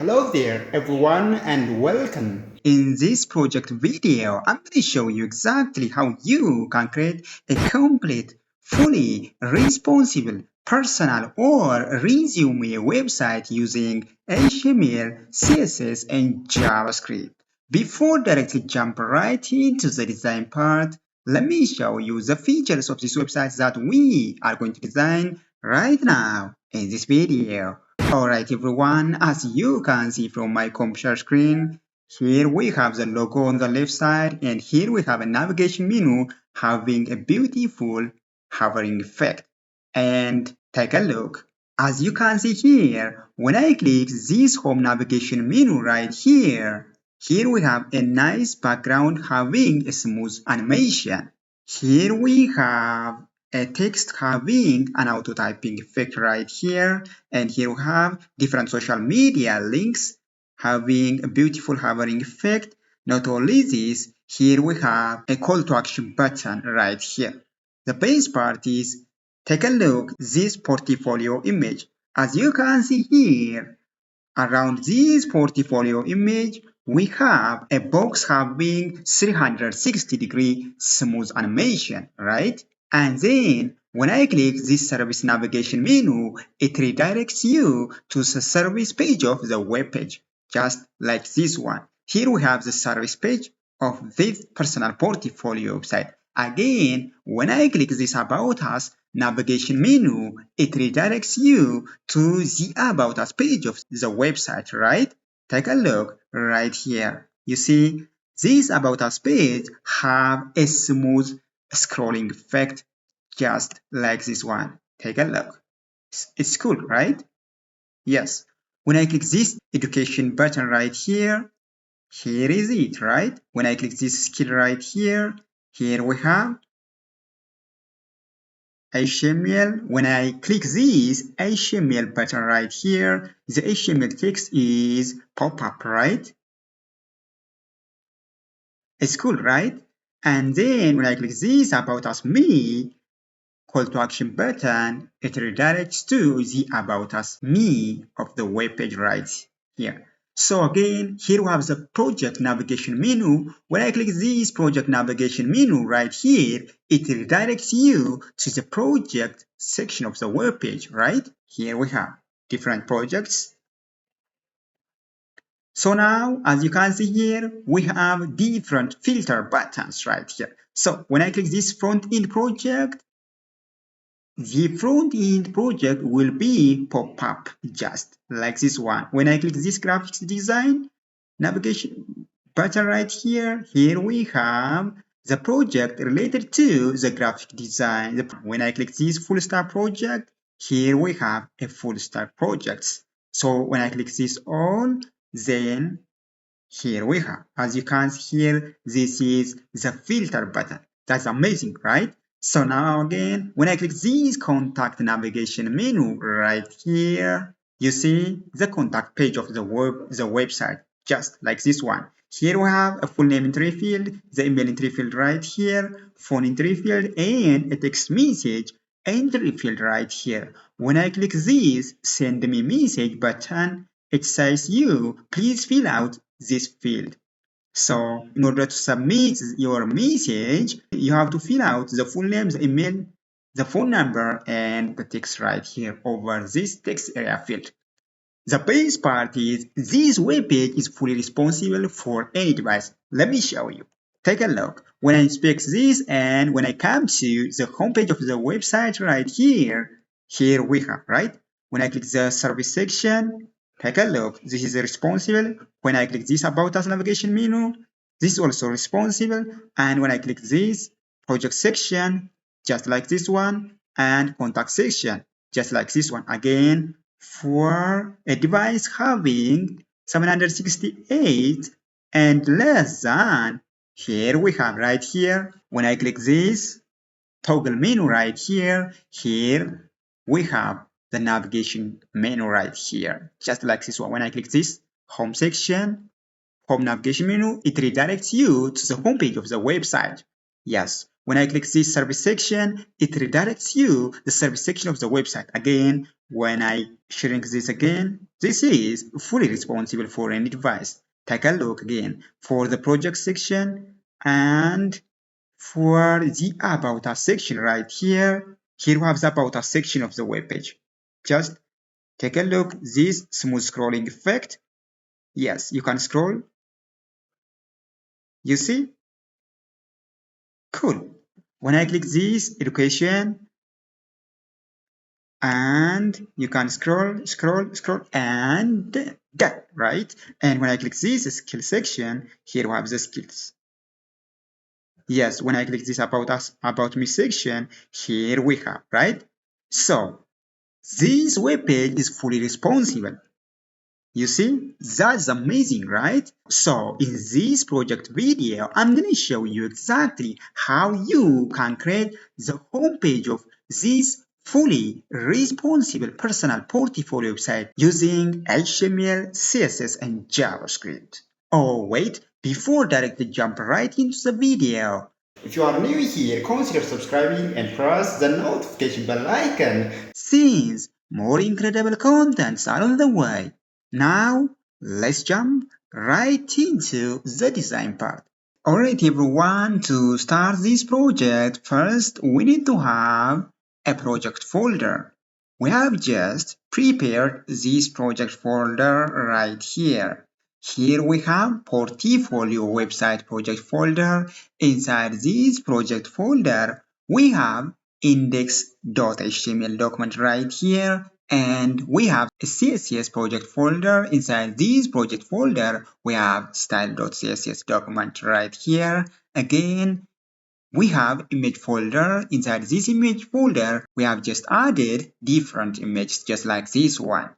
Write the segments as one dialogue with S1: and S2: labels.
S1: Hello there everyone and welcome. In this project video, I'm going to show you exactly how you can create a complete, fully responsive, personal or resume website using HTML, CSS and JavaScript. Before directly jump right into the design part, let me show you the features of this website that we are going to design right now in this video. Alright everyone, as you can see from my computer screen, here we have the logo on the left side and here we have a navigation menu having a beautiful hovering effect. And take a look. As you can see here, when I click this home navigation menu right here we have a nice background having a smooth animation. Here we have a text having an auto typing effect right here, and here we have different social media links having a beautiful hovering effect. Not only this, here we have a call to action button right here. The best part is, take a look this portfolio image. As you can see here, around this portfolio image, we have a box having 360-degree smooth animation, right? And then when I click this service navigation menu, it redirects you to the service page of the web page, just like this one. Here we have the service page of this personal portfolio website. Again, when I click this About Us navigation menu, it redirects you to the About Us page of the website, right? Take a look right here. You see, this About Us page have a smooth scrolling effect just like this one. Take a look. It's cool, right? Yes. When I click this education button right here is it, right? When I click this skill right here we have HTML. When I click this HTML button right here, the HTML text is pop up, right? It's cool, right? And then when I click this About Us Me call to action button, it redirects to the About Us Me of the web page right here. So again, here we have the project navigation menu. When I click this project navigation menu right here, it redirects you to the project section of the web page, right? Here we have different projects. So now, as you can see here, we have different filter buttons right here. So when I click this front end project, the front end project will be pop up just like this one. When I click this graphics design navigation button right here we have the project related to the graphic design. When I click this full stack project, here we have a full stack project. So when I click this all, then here we have, as you can see here, this is the filter button. That's amazing, right? So now again, when I click this contact navigation menu right here, you see the contact page of the website, just like this one. Here we have a full name entry field, the email entry field right here, phone entry field, and a text message entry field right here. When I click this send me message button, it says you please fill out this field. So in order to submit your message, you have to fill out the full name, the email, the phone number, and the text right here over this text area field. The best part is this web page is fully responsible for any device. Let me show you. Take a look. When I inspect this and when I come to the homepage of the website right here we have, right? When I click the service section, take a look. This is responsible. When I click this About Us navigation menu, this is also responsible. And when I click this project section, just like this one, and contact section, just like this one. Again, for a device having 768 and less than, here we have right here, when I click this toggle menu right here we have the navigation menu right here, just like this one. When I click this home section, home navigation menu, it redirects you to the home page of the website. Yes, when I click this service section, it redirects you the service section of the website. Again, when I shrink this again, this is fully responsible for any device. Take a look again for the project section and for the About Us section right here. Here we have the About Us section of the web page. Just take a look, this smooth scrolling effect. Yes, you can scroll. You see? Cool. When I click this education, and you can scroll and done, right? And when I click this skill section, here we have the skills. Yes, when I click this about us, about me section, here we have, right? So this web page is fully responsible. You see, that's amazing, right? So in this project video, I'm going to show you exactly how you can create the homepage of this fully responsible personal portfolio website using HTML, CSS, and JavaScript. Oh, wait, before directly jump right into the video, if you are new here, consider subscribing and press the notification bell icon since more incredible contents are on the way. Now, let's jump right into the design part. Alright everyone, to start this project, first we need to have a project folder. We have just prepared this project folder right here. Here we have portfolio website project folder. Inside this project folder, we have index.html document right here, and we have a CSS project folder. Inside this project folder, we have style.css document right here. Again, we have image folder. Inside this image folder, we have just added different images just like this one.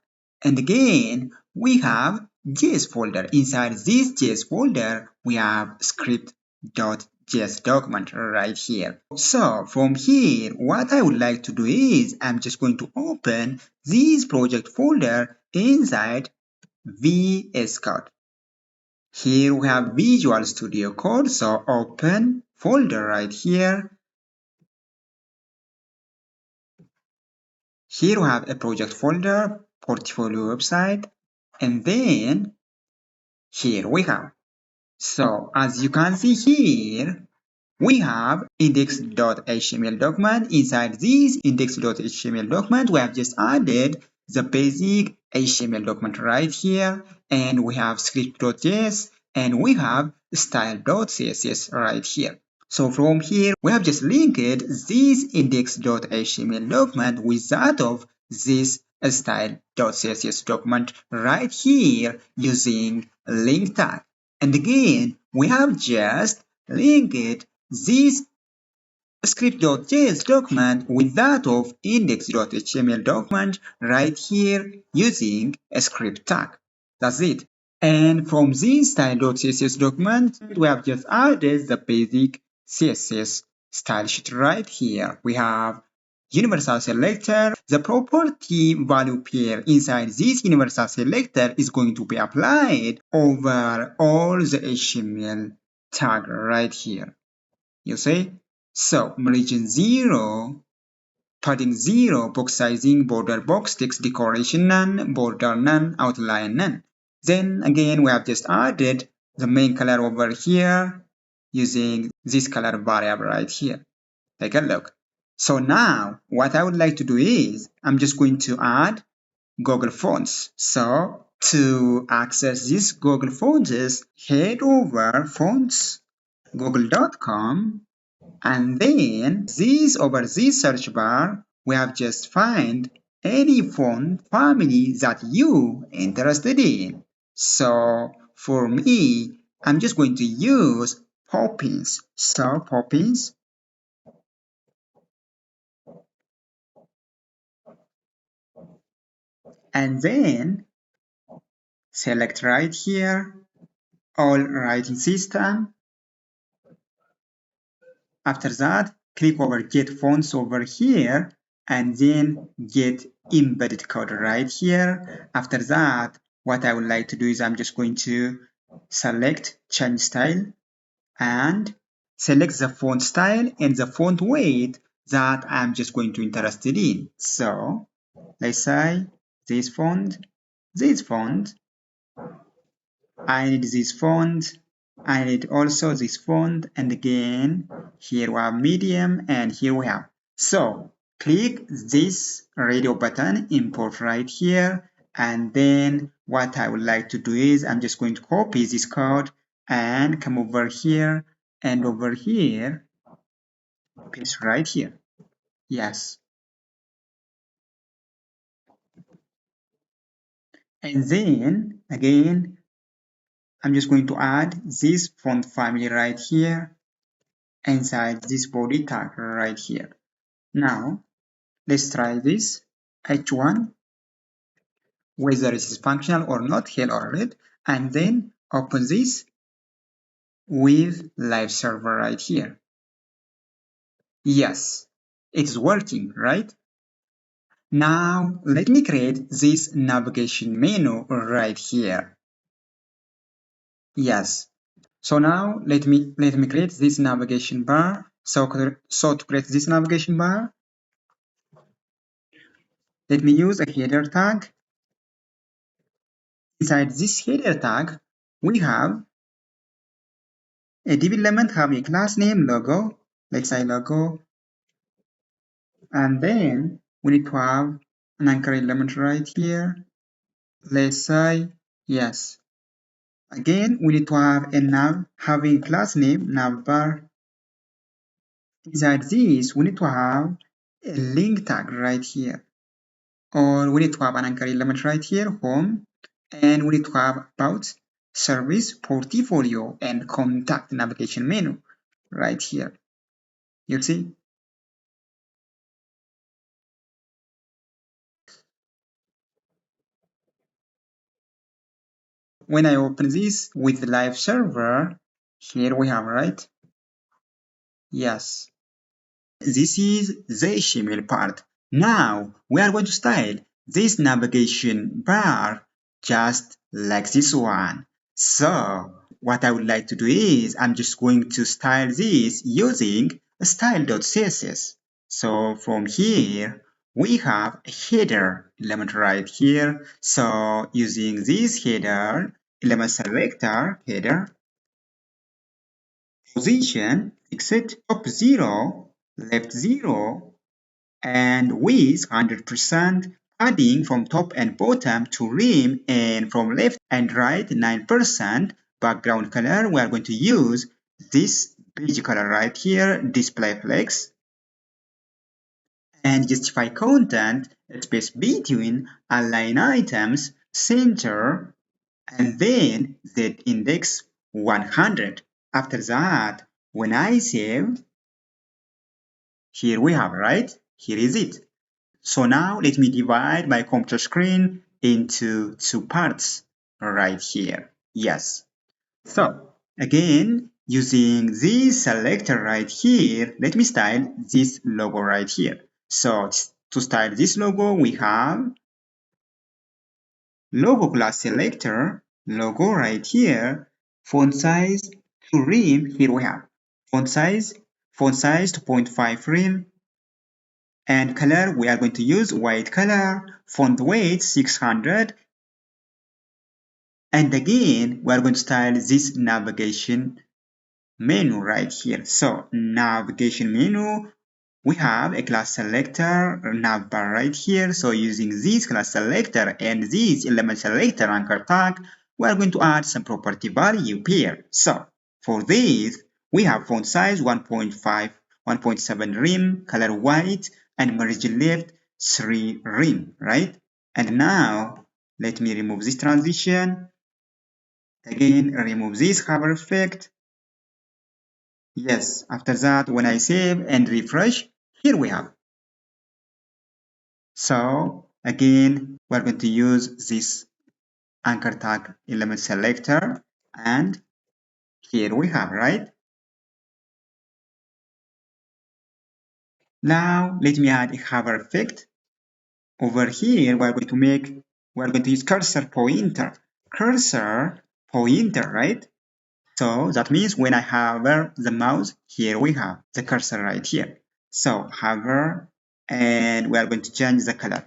S1: And again, we have JS folder. Inside this JS folder, we have script.js document right here. So from here, what I would like to do is I'm just going to open this project folder inside VS Code. Here we have Visual Studio Code, so open folder right here. Here we have a project folder, portfolio website, and then here we have. So as you can see here, we have index.html document. Inside this index.html document, we have just added the basic HTML document right here, and we have script.js, and we have style.css right here. So from here, we have just linked this index.html document with that of this style.css document right here using link tag. And again, we have just linked this script.js document with that of index.html document right here using a script tag. That's it. And from this style.css document, we have just added the basic CSS style sheet right here. We have universal selector. The property value pair inside this universal selector is going to be applied over all the HTML tag right here. You see? So margin 0, padding 0, box sizing, border box, text decoration none, border none, outline none. Then again, we have just added the main color over here using this color variable right here. Take a look. So now what I would like to do is I'm just going to add Google Fonts. So to access this Google Fonts, head over fonts, google.com, and then this over this search bar, we have just find any font family that you interested in. So for me, I'm just going to use Poppins. So Poppins, and then select right here, all writing system. After that, click over get fonts over here and then get embedded code right here. After that, what I would like to do is I'm just going to select change style and select the font style and the font weight that I'm just going to interested in. So let's say this font, I need this font, I need also this font, and again, here we have medium, and here we have. So click this radio button, import right here, and then what I would like to do is I'm just going to copy this code and come over here, and over here, paste right here. Yes. And then again, I'm just going to add this font family right here inside this body tag right here. Now, let's try this H1, whether it is functional or not, yellow or red, and then open this with live server right here. Yes, it's working, right? Now, let me create this navigation menu right here. Yes. So now let me create this navigation bar. So to create this navigation bar, let me use a header tag. Inside this header tag, we have a div element having a class name logo. Let's say logo, and then we need to have an anchor element right here. Let's say yes. Again, we need to have a nav having class name navbar. Inside this, we need to have a link tag right here. Or we need to have an anchor element right here, home, and we need to have about, service, portfolio, and contact navigation menu right here. You see? When I open this with the live server, here we have, right? Yes. This is the HTML part. Now we are going to style this navigation bar just like this one. So what I would like to do is I'm just going to style this using style.css. So from here we have a header element right here. So using this header element selector header position, fixed top 0, left 0, and width 100%, padding from top and bottom to rim, and from left and right 9%. Background color, we are going to use this beige color right here, display flex, and justify content, space between, align items, center, and then z index 100. After that, when I save, here we have, right? Here is it. So now let me divide my computer screen into two parts right here. Yes. So again, using this selector right here, let me style this logo right here. So to style this logo, we have logo class selector, logo right here, font size to rim, here we have font size 2.5 rim, and color we are going to use white color, font weight 600, and again we are going to style this navigation menu right here. So navigation menu, we have a class selector navbar right here. So using this class selector and this element selector anchor tag, we are going to add some property value here. So for this, we have font size 1.5, 1.7 rim, color white, and margin left 3 rim, right? And now let me remove this transition. Again, remove this hover effect. Yes, after that, when I save and refresh, here we have. So again, we're going to use this anchor tag element selector, and here we have, right? Now let me add a hover effect. Over here, we're going to use cursor pointer, right? So that means when I hover the mouse, here we have the cursor right here. So hover, and we are going to change the color.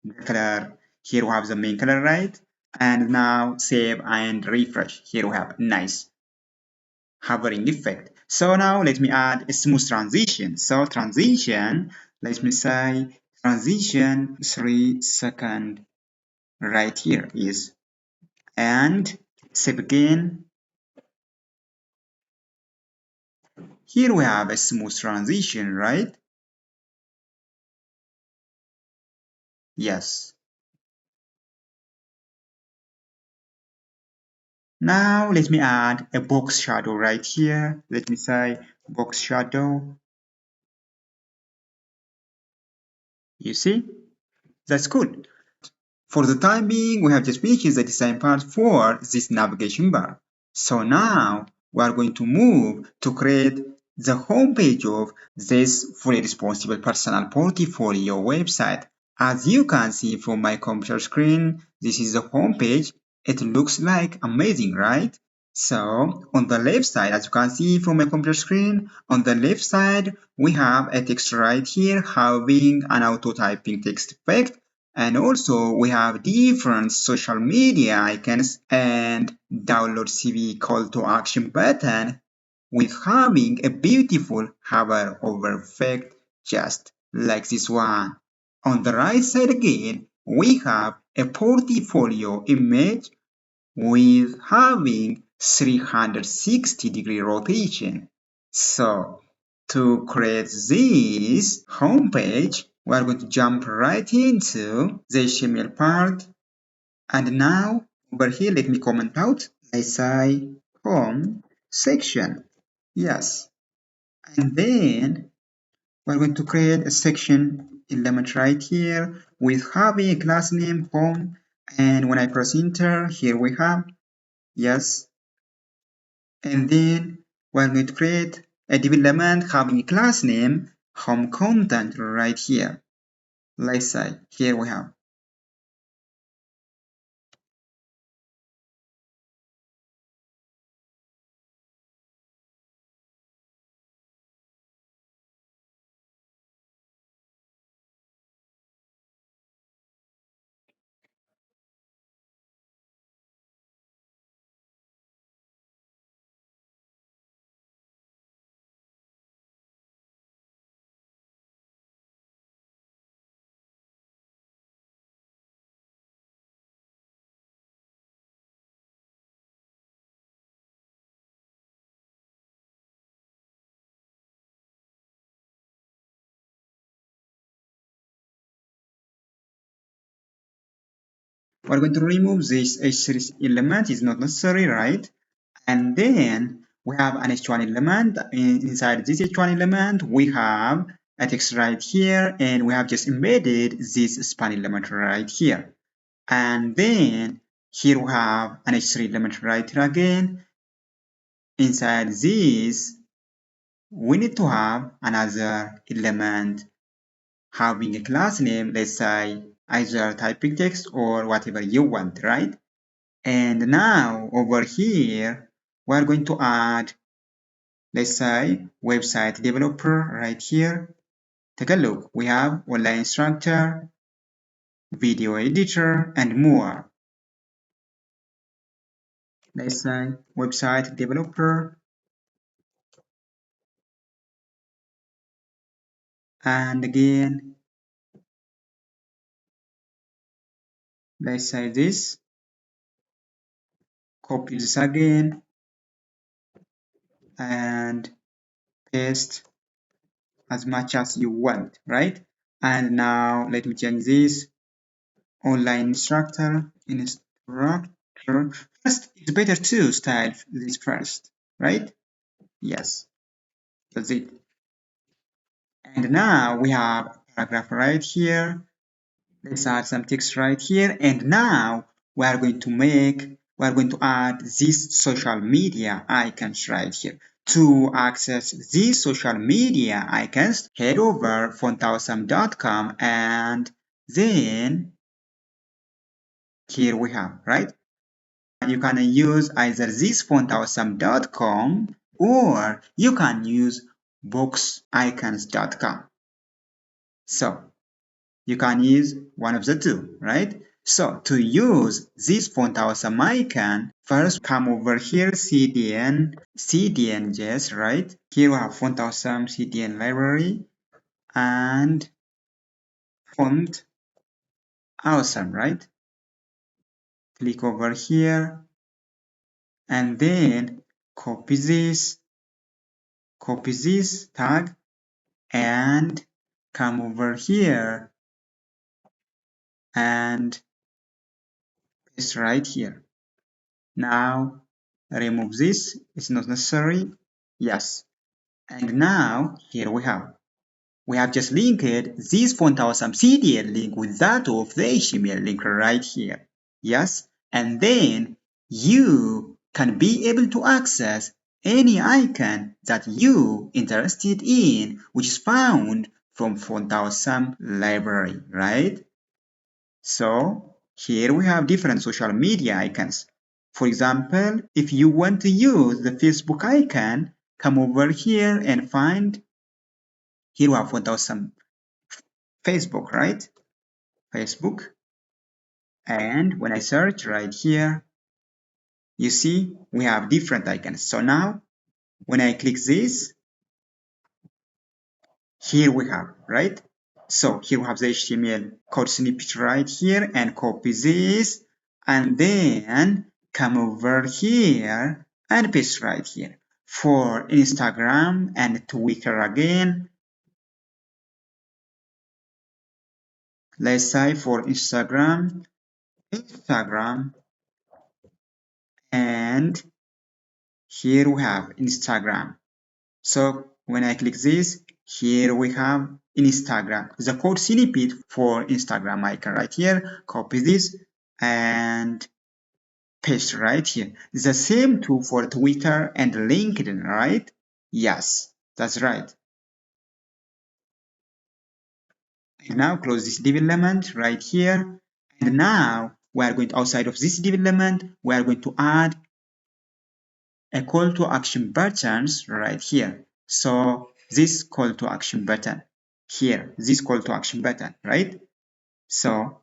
S1: The color, here we have the main color, right? And now save and refresh. Here we have nice hovering effect. So now let me add a smooth transition. So transition, let me say transition 3 seconds right here is, and save again. Here we have a smooth transition, right? Yes. Now let me add a box shadow right here. Let me say box shadow. You see? That's good. For the time being, we have just finished the design part for this navigation bar. So now we are going to move to create the homepage of this fully responsible personal portfolio website. As you can see from my computer screen, this is the homepage. It looks like amazing, right? So on the left side, as you can see from my computer screen, on the left side, we have a text right here having an auto typing text effect, and also we have different social media icons and download CV call to action button with having a beautiful hover over effect just like this one. On the right side again, we have a portfolio image with having 360-degree rotation. So to create this homepage, we are going to jump right into the HTML part. And now over here, let me comment out. I say home section. Yes. And then we're going to create a section element right here with having a class name home. And when I press enter, here we have, yes. And then we're going to create a div element having a class name home content right here. Let's say here we have. We're going to remove this h3 element, is not necessary, right? And then we have an h1 element. Inside this h1 element, we have a text right here, and we have just embedded this span element right here. And then here we have an h3 element right here again. Inside this, we need to have another element having a class name, let's say either typing text or whatever you want, right? And now over here, we're going to add, let's say, website developer right here. Take a look. We have online instructor, video editor, and more. Let's say website developer. And again, let's say this. Copy this again and paste as much as you want, right? And now let me change this online instructor. First, it's better to style this first, right? Yes, that's it. And now we have a paragraph right here. Let's add some text right here. And now we are going to add these social media icons right here. To access these social media icons, head over fontawesome.com, and then here we have, right? You can use either this fontawesome.com or you can use boxicons.com. So you can use one of the two, right? So to use this font awesome icon, first come over here, CDN, right? Here we have font awesome CDN library and font awesome, right? Click over here and then copy this tag and come over here and paste right here. Now remove this, it's not necessary. Yes. And now here we have just linked this font awesome CDN link with that of the HTML link right here. Yes. And then you can be able to access any icon that you interested in, which is found from font awesome library, right? So here we have different social media icons. For example, if you want to use the Facebook icon, come over here and find, here we have 1000 Facebook, right? Facebook. And when I search right here, you see we have different icons. So now when I click this, here we have, right? So here we have the HTML code snippet right here and copy this and then come over here and paste right here. For Instagram and Twitter again, let's say for Instagram, and here we have Instagram. So when I click this, here we have Instagram. The code snippet for Instagram icon right here. Copy this and paste right here. The same too for Twitter and LinkedIn, right? Yes, that's right. And now close this div element right here. And now we are going to, outside of this div element, we are going to add a call to action buttons right here. So this call to action button here, this call to action button, right? So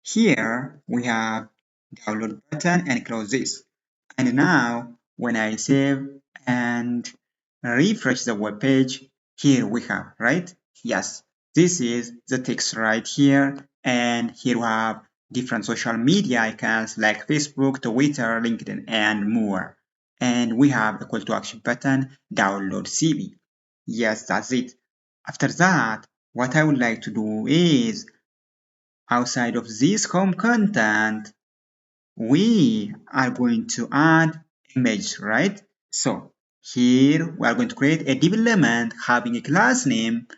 S1: here we have download button and close this. And now when I save and refresh the web page, here we have, right? Yes, this is the text right here. And here we have different social media icons like Facebook, Twitter, LinkedIn, and more. And we have the call to action button, download CV. Yes, that's it. After that, what I would like to do is, outside of this home content, we are going to add image, right? So here we are going to create a div element having a class name,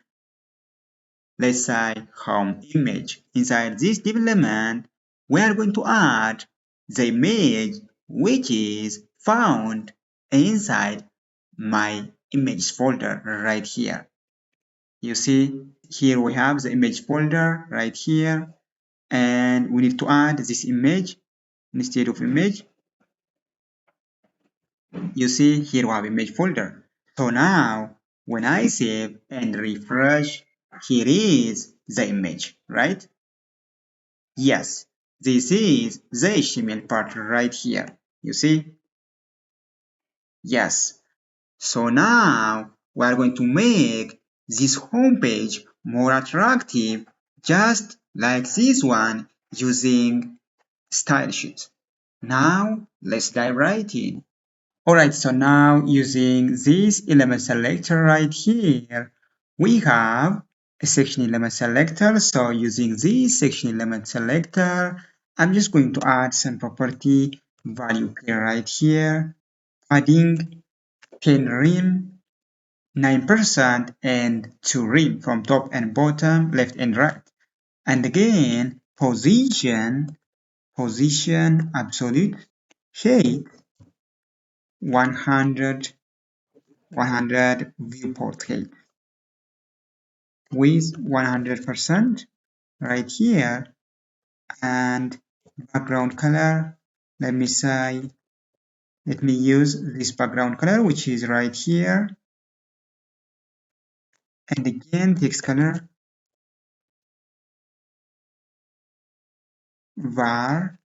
S1: let's say home image. Inside this div element, we are going to add the image which is found inside my image folder right here. You see, here we have the image folder right here, and we need to add this image instead of image. You see, here we have image folder. So now, when I save and refresh, here is the image, right? Yes, this is the HTML part right here. You see? Yes. So now, we are going to make this homepage more attractive, just like this one, using style sheet. Now, let's dive right in. Alright, so now using this element selector right here, we have a section element selector. So using this section element selector, I'm just going to add some property value here right here, adding 10 rim, 9%, and 2 rim from top and bottom, left and right. And again, position absolute height 100 viewport height with 100%, right here, and background color, let me say, let me use this background color, which is right here, and again text color var.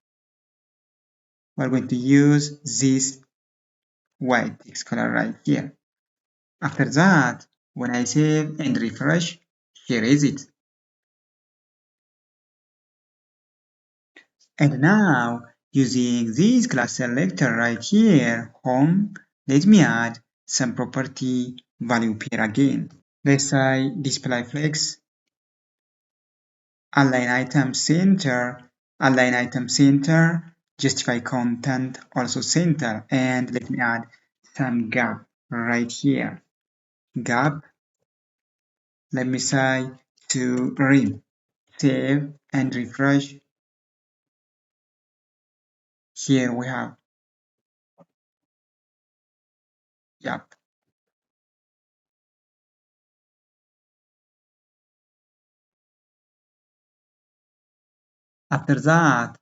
S1: We're going to use this white text color right here. After that, when I save and refresh, here is it. And now, using this class selector right here, home, let me add some property value pair again. Let's say display flex, align item center, align item center, justify content also center, and let me add some gap right here. Gap, let me say to rim. Save and refresh. Here we have, yep. After that,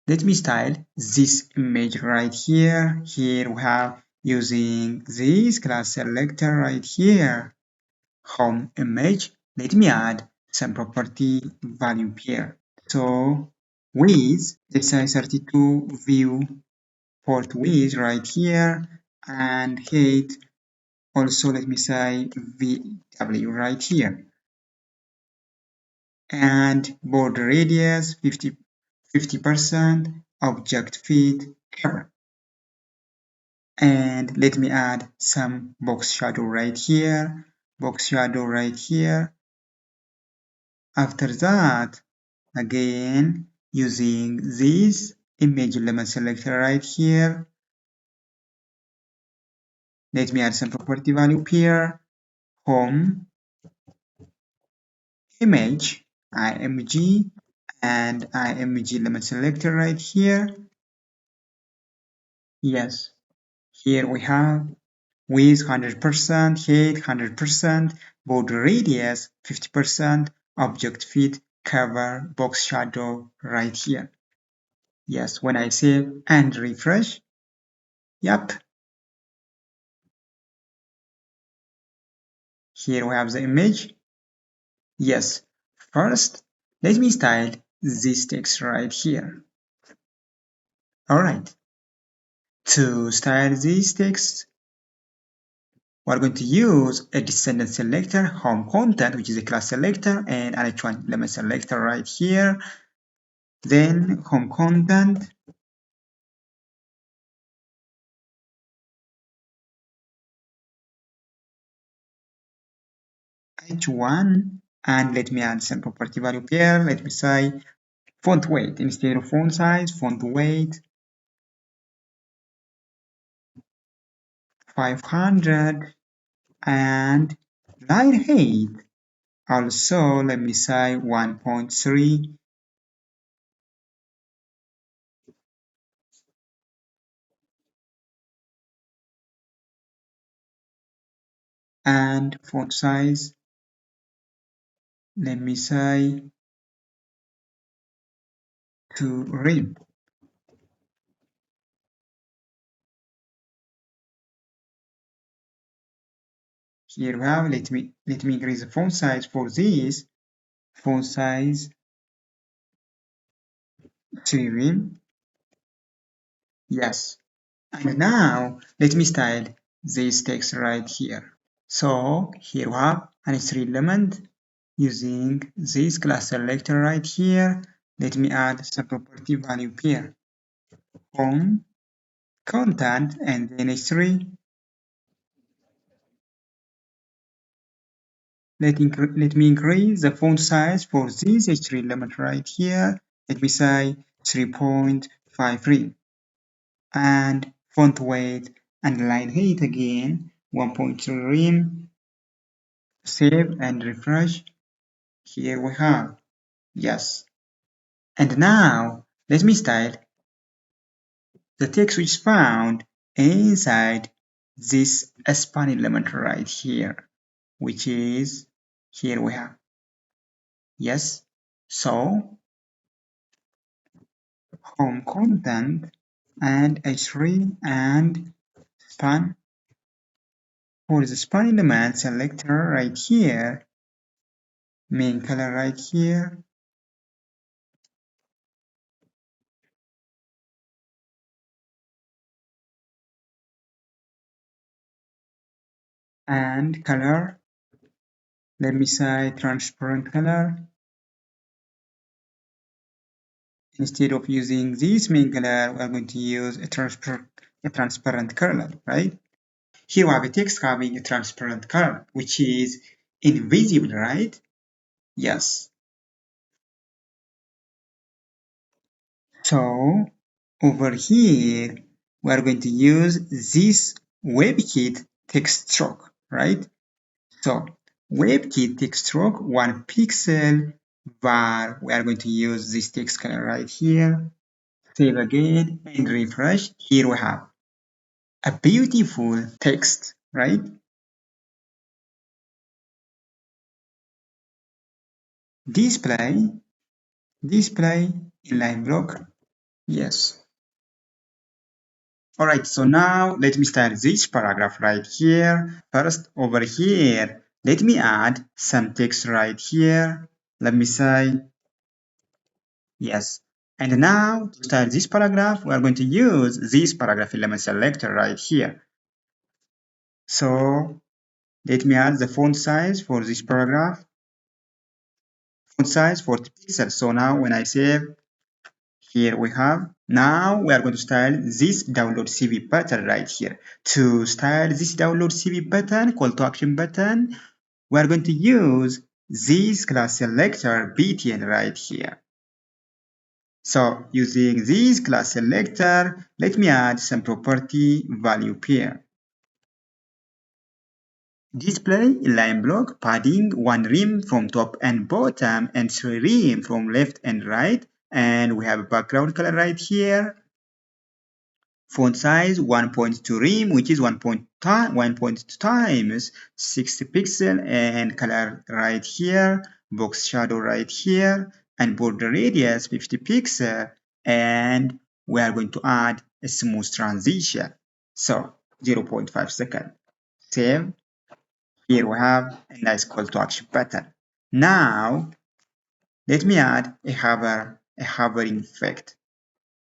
S1: let me style this image right here. Here we have using this class selector right here. Home image. Let me add some property value pair. So width, let's say 32 view port width right here, and height also let me say VW right here. And border radius 50%, object fit cover. And let me add some box shadow right here, box shadow right here. After that, again, using this image element selector right here, let me add some property value pair, home, image, img, and img element selector right here. Yes, here we have width 100%, height 100%, border radius 50%, object fit, cover, box shadow right here. Yes, when I save and refresh, yep, here we have the image. Yes, first, let me style this text right here. Alright, to style this text, we're going to use a descendant selector, home content, which is a class selector, and an h1 element selector right here. Then home content, h1, and let me add some property value pair. Let me say font weight instead of font size, font weight 500, and line height also let me say 1.3, and font size let me say to rim. Here we have, let me increase the font size for this, font size to rim. Yes, and now let me style this text right here. So here we have an H3 element using this class selector right here. Let me add some property value pair, home, content, and then H3. Let me increase the font size for this H3 element right here. Let me say 3.53. And font weight and line height again 1.3 rim. Save and refresh. Here we have. Yes. And now let me style the text which is found inside this span element right here, which is Here we have, yes. So home content and h3 and span. For the span element selector right here, main color right here, and color, let me say transparent color. Instead of using this main color, we are going to use a transparent color, right? Here we have a text having a transparent color, which is invisible, right? Yes. So over here, we are going to use this WebKit text stroke, right? So WebKit text stroke 1 pixel var. We are going to use this text color right here. Save again and refresh. Here we have a beautiful text, right? Display, display inline block. Yes. All right, so now let me start this paragraph right here. First, over here, let me add some text right here. Let me say, yes. And now, to start this paragraph, we are going to use this paragraph element selector right here. So, let me add the font size for this paragraph. Font size 40 pixels. So now, when I save, here we have, now we are going to style this download CV button right here. To style this download CV button, call to action button, we are going to use this class selector btn right here. So using this class selector, let me add some property value pair. Display line block padding 1 rem from top and bottom and 3 rem from left and right. And we have a background color right here. Font size 1.2 rem, which is 1.2 times 60 pixel, and color right here, box shadow right here, and border radius 50 pixel, and we are going to add a smooth transition. So 0.5 second. Save. Here we have a nice call to action button. Now let me add a hovering effect.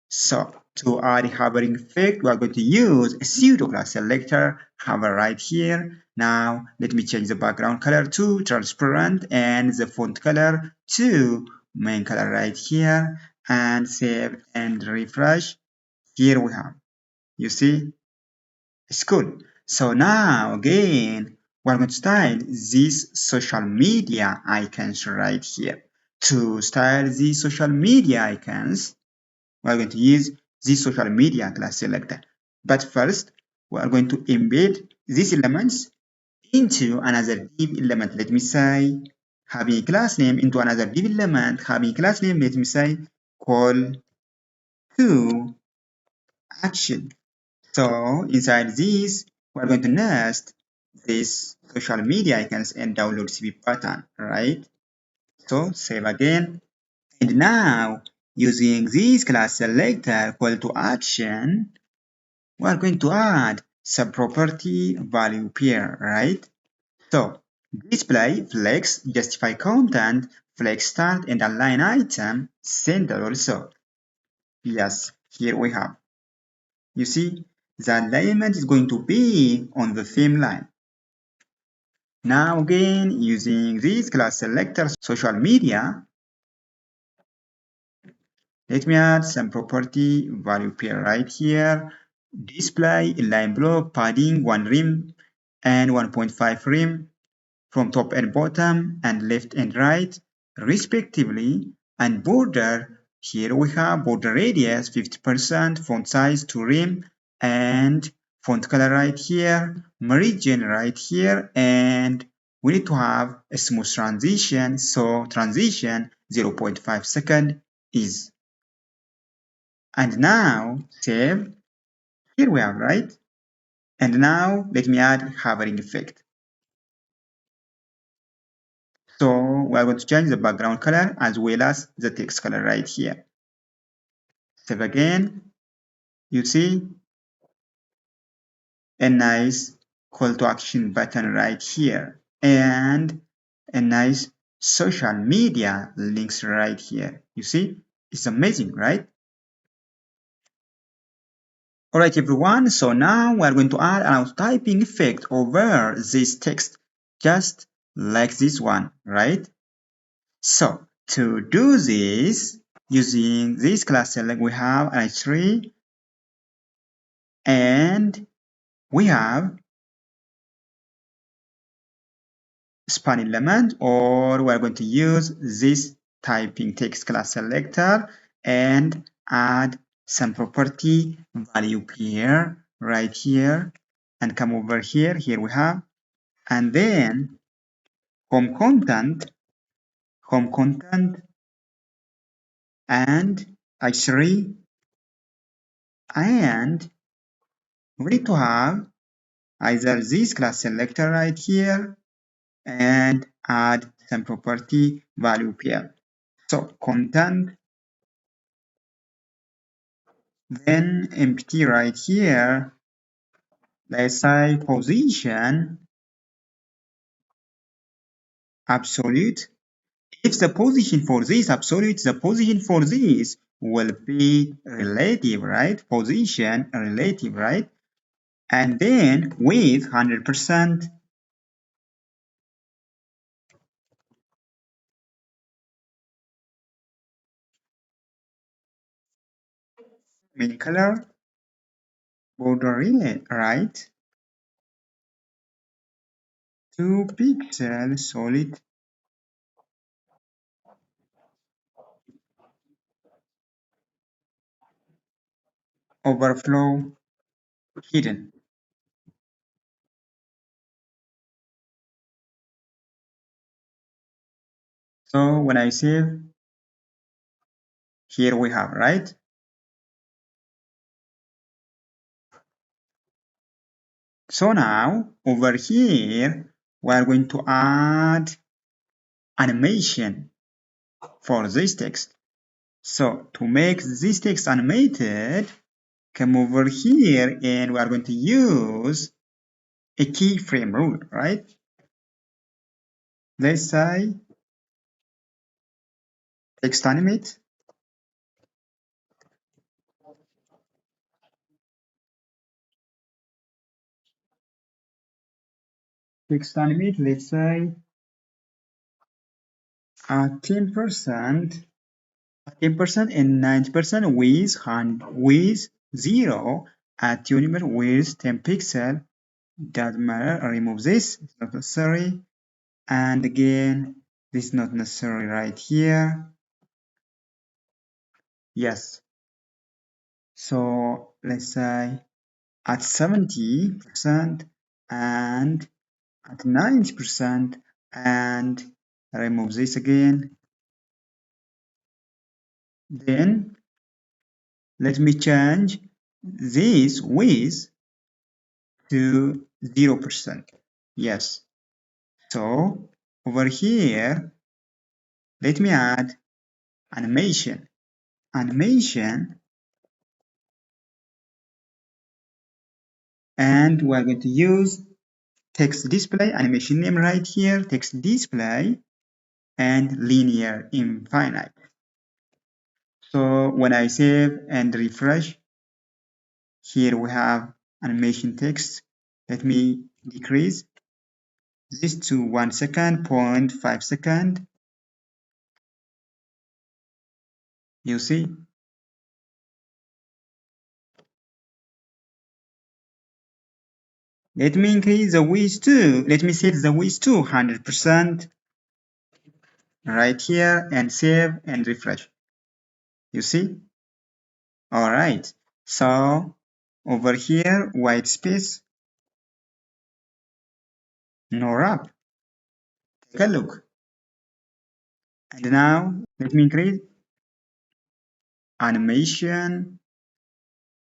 S1: So to add a hovering effect, we are going to use a pseudo class selector, hover right here. Now let me change the background color to transparent and the font color to main color right here, and save and refresh. Here we have, you see, it's good. So now again, we're going to style these social media icons right here. To style these social media icons, we are going to use this social media class selector. But first, we are going to embed these elements into another div element. Let me say, having a class name into another div element, having a class name, let me say, call to action. So inside this, we're going to nest this social media icons and download CP button, right? So save again. And now, using this class selector call to action, we are going to add subproperty value pair, right? So display, flex, justify content, flex start, and align item, center also. Yes, here we have. You see, the alignment is going to be on the same line. Now again, using this class selector social media, let me add some property value pair right here. Display line block padding 1 rem and 1.5 rem from top and bottom and left and right respectively, and border, here we have border radius 50%, font size 2 rem, and font color right here, margin right here, and we need to have a smooth transition, so transition 0.5 second is. And now save. Here we have, right? And now let me add hovering effect. So we are going to change the background color as well as the text color right here. Save again. You see a nice call to action button right here and a nice social media links right here. You see, it's amazing, right? All right, everyone. So now we are going to add an auto typing effect over this text, just like this one, right? So to do this, using this class select, we have an tree and we have span element, or we're going to use this typing text class selector and add some property value pair right here and come over here. Here we have, and then home content, and actually, and we need to have either this class selector right here and add some property value pair. So content, then empty right here, let's say position absolute. If the position for this absolute, the position for this will be relative, right? Position relative, right? And then with 100%, main color, border right? 2 pixel solid, overflow hidden. So when I save, here we have, right? So now over here, we are going to add animation for this text. So to make this text animated, come over here and we are going to use a keyframe rule, right? Let's say text animate, let's say 10%, 10% and 90% with 0 at tuner with 10 pixel. Doesn't matter, remove this, it's not necessary. And again, this is not necessary right here. Yes. So let's say at 70% and at 90% and remove this again. Then let me change this width to 0%. Yes. So over here, let me add animation. Animation, and we're going to use text display, animation name right here, text display, and linear infinite. So when I save and refresh, here we have animation text. Let me decrease this to 1 second, 0.5 second. You see? Let me increase the width to, let me set the width to 100% right here and save and refresh. You see? All right. So over here, white space, no wrap. Take a look. And now let me increase animation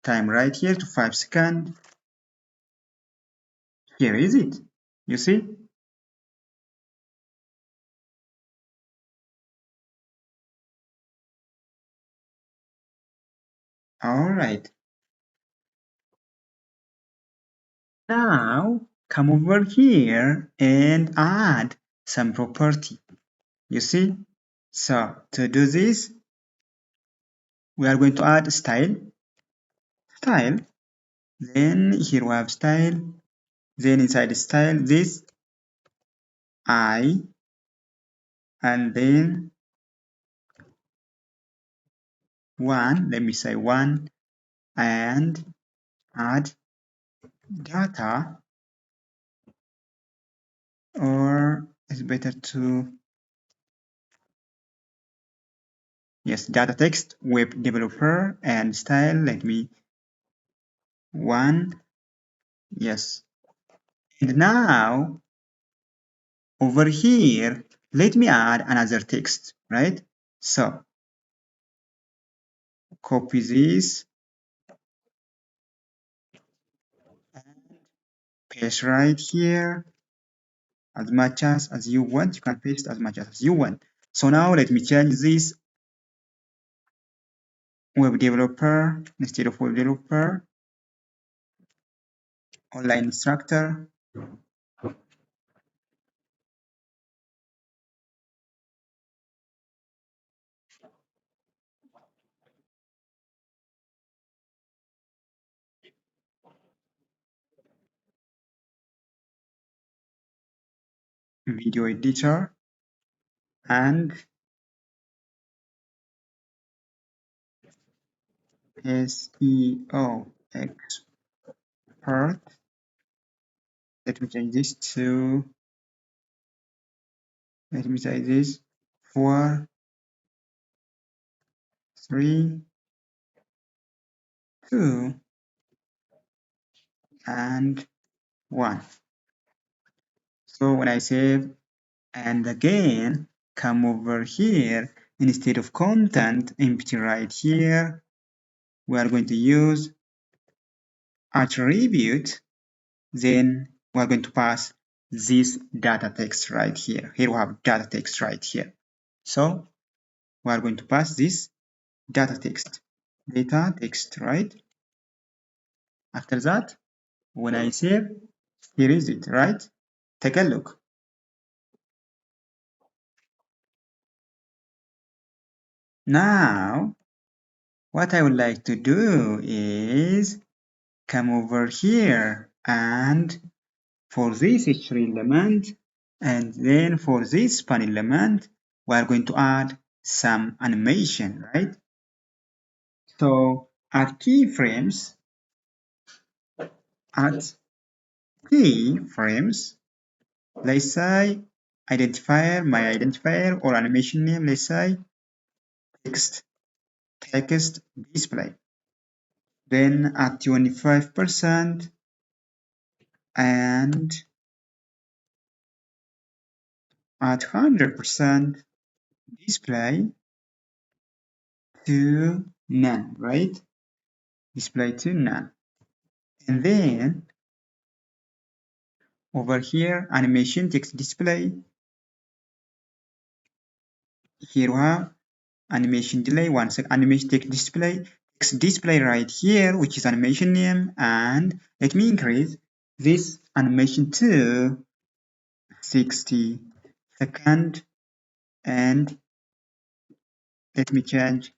S1: time right here to 5 seconds. Here is it. You see? All right. Now come over here and add some property. You see? So to do this, we are going to add style. Then here we have style. Then inside style, this I, and then one. Let me say one, and add data, or it's better to, yes, data text, web developer, and style. Let me one, yes. And now over here, let me add another text, right? So copy this and paste right here as much as you want. You can paste as much as you want. So now let me change this web developer instead of web developer, online instructor, video editor, and SEO expert. Let me change this to, let me say this, 4, 3, 2, and 1. So when I save and again come over here, instead of content empty right here, we are going to use attribute. Then we're going to pass this data text right here. Here we have data text right here. So we are going to pass this data text, right? After that, when I save, here is it, right? Take a look. Now, what I would like to do is come over here, and for this h3 element, and then for this span element, we are going to add some animation, right? So at keyframes, at keyframes, let's say identifier, my identifier or animation name, let's say text display. Then at 25% and at 100% display to none, right? Display to none. And then over here, animation text display. Here we have animation delay. One second, animation text display right here, which is animation name. And let me increase this animation to 60 seconds. And let me change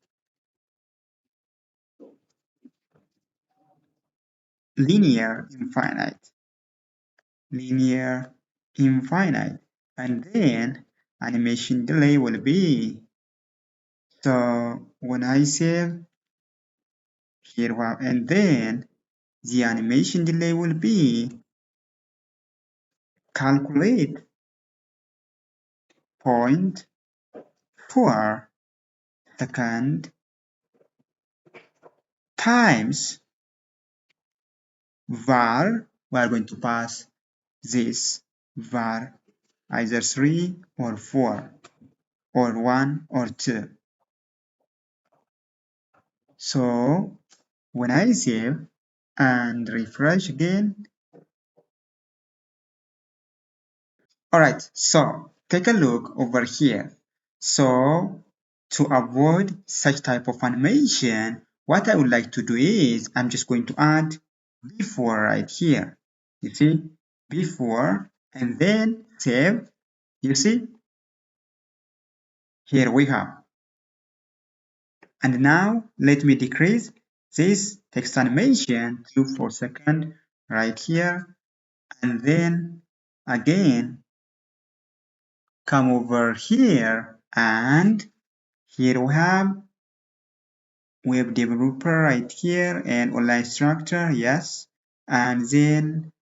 S1: linear infinite, and then animation delay will be, so when I save here, and then the animation delay will be calculate 0.4 second times var. We are going to pass this var either 3 or 4 or 1 or 2. So when I save and refresh again, alright, so take a look over here. So to avoid such type of animation, what I would like to do is I'm just going to add before right here. You see, before, and then save. You see, here we have. And now let me decrease this text animation to 4 seconds right here, and then again come over here, and here we have web developer right here and online structure, yes. And then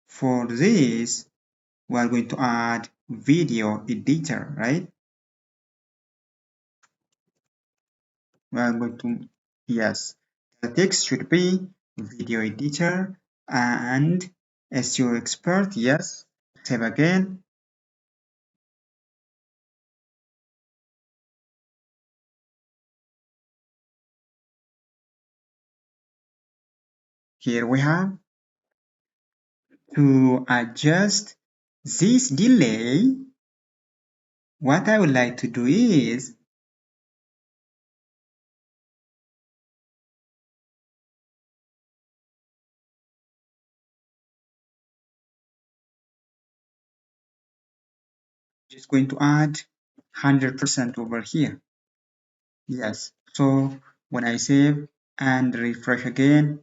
S1: for this we are going to add video editor, right? We are going to, yes, the text should be video editor and SEO expert, yes. Save again. Here we have to adjust this delay. What I would like to do is just going to add 100% over here. Yes, so when I save and refresh again,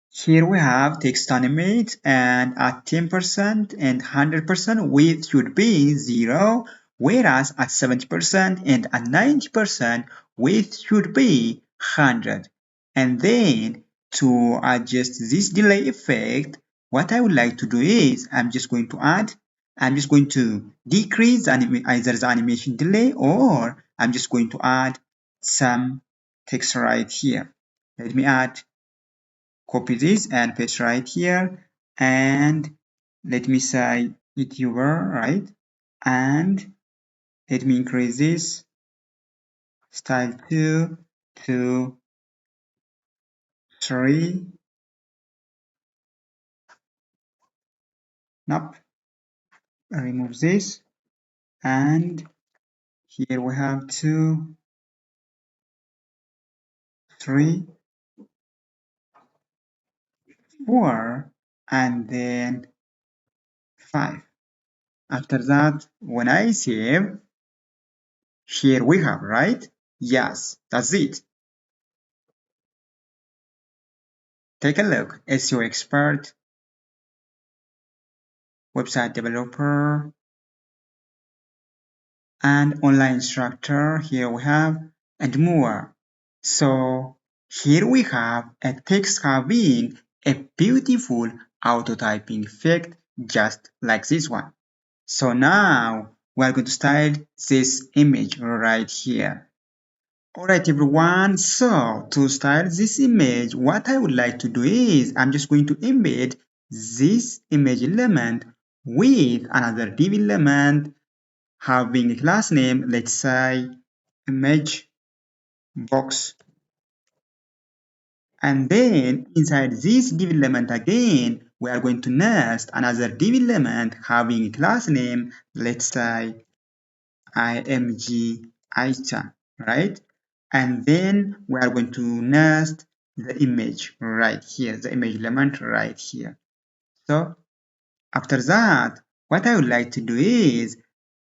S1: here we have text animate, and at 10% and 100% width should be 0, whereas at 70% and at 90% width should be 100. And then to adjust this delay effect, what I would like to do is I'm just going to decrease either the animation delay, or I'm just going to add some text right here. Let me add, copy this and paste right here, and let me say YouTuber, right? And let me increase this style 2 to 3. Nope, remove this, and here we have 2, 3, 4, and then 5. After that, when I save, here we have, right? Yes, that's it. Take a look. SEO expert, website developer, and online instructor. Here we have, and more. So here we have a text having a beautiful auto typing effect just like this one. So now we are going to style this image right here. Alright everyone, so to style this image, what I would like to do is I'm just going to embed this image element with another div element having a class name, let's say image box. And then inside this div element again, we are going to nest another div element having a class name, let's say img item, right? And then we are going to nest the image right here, the image element right here. So after that, what I would like to do is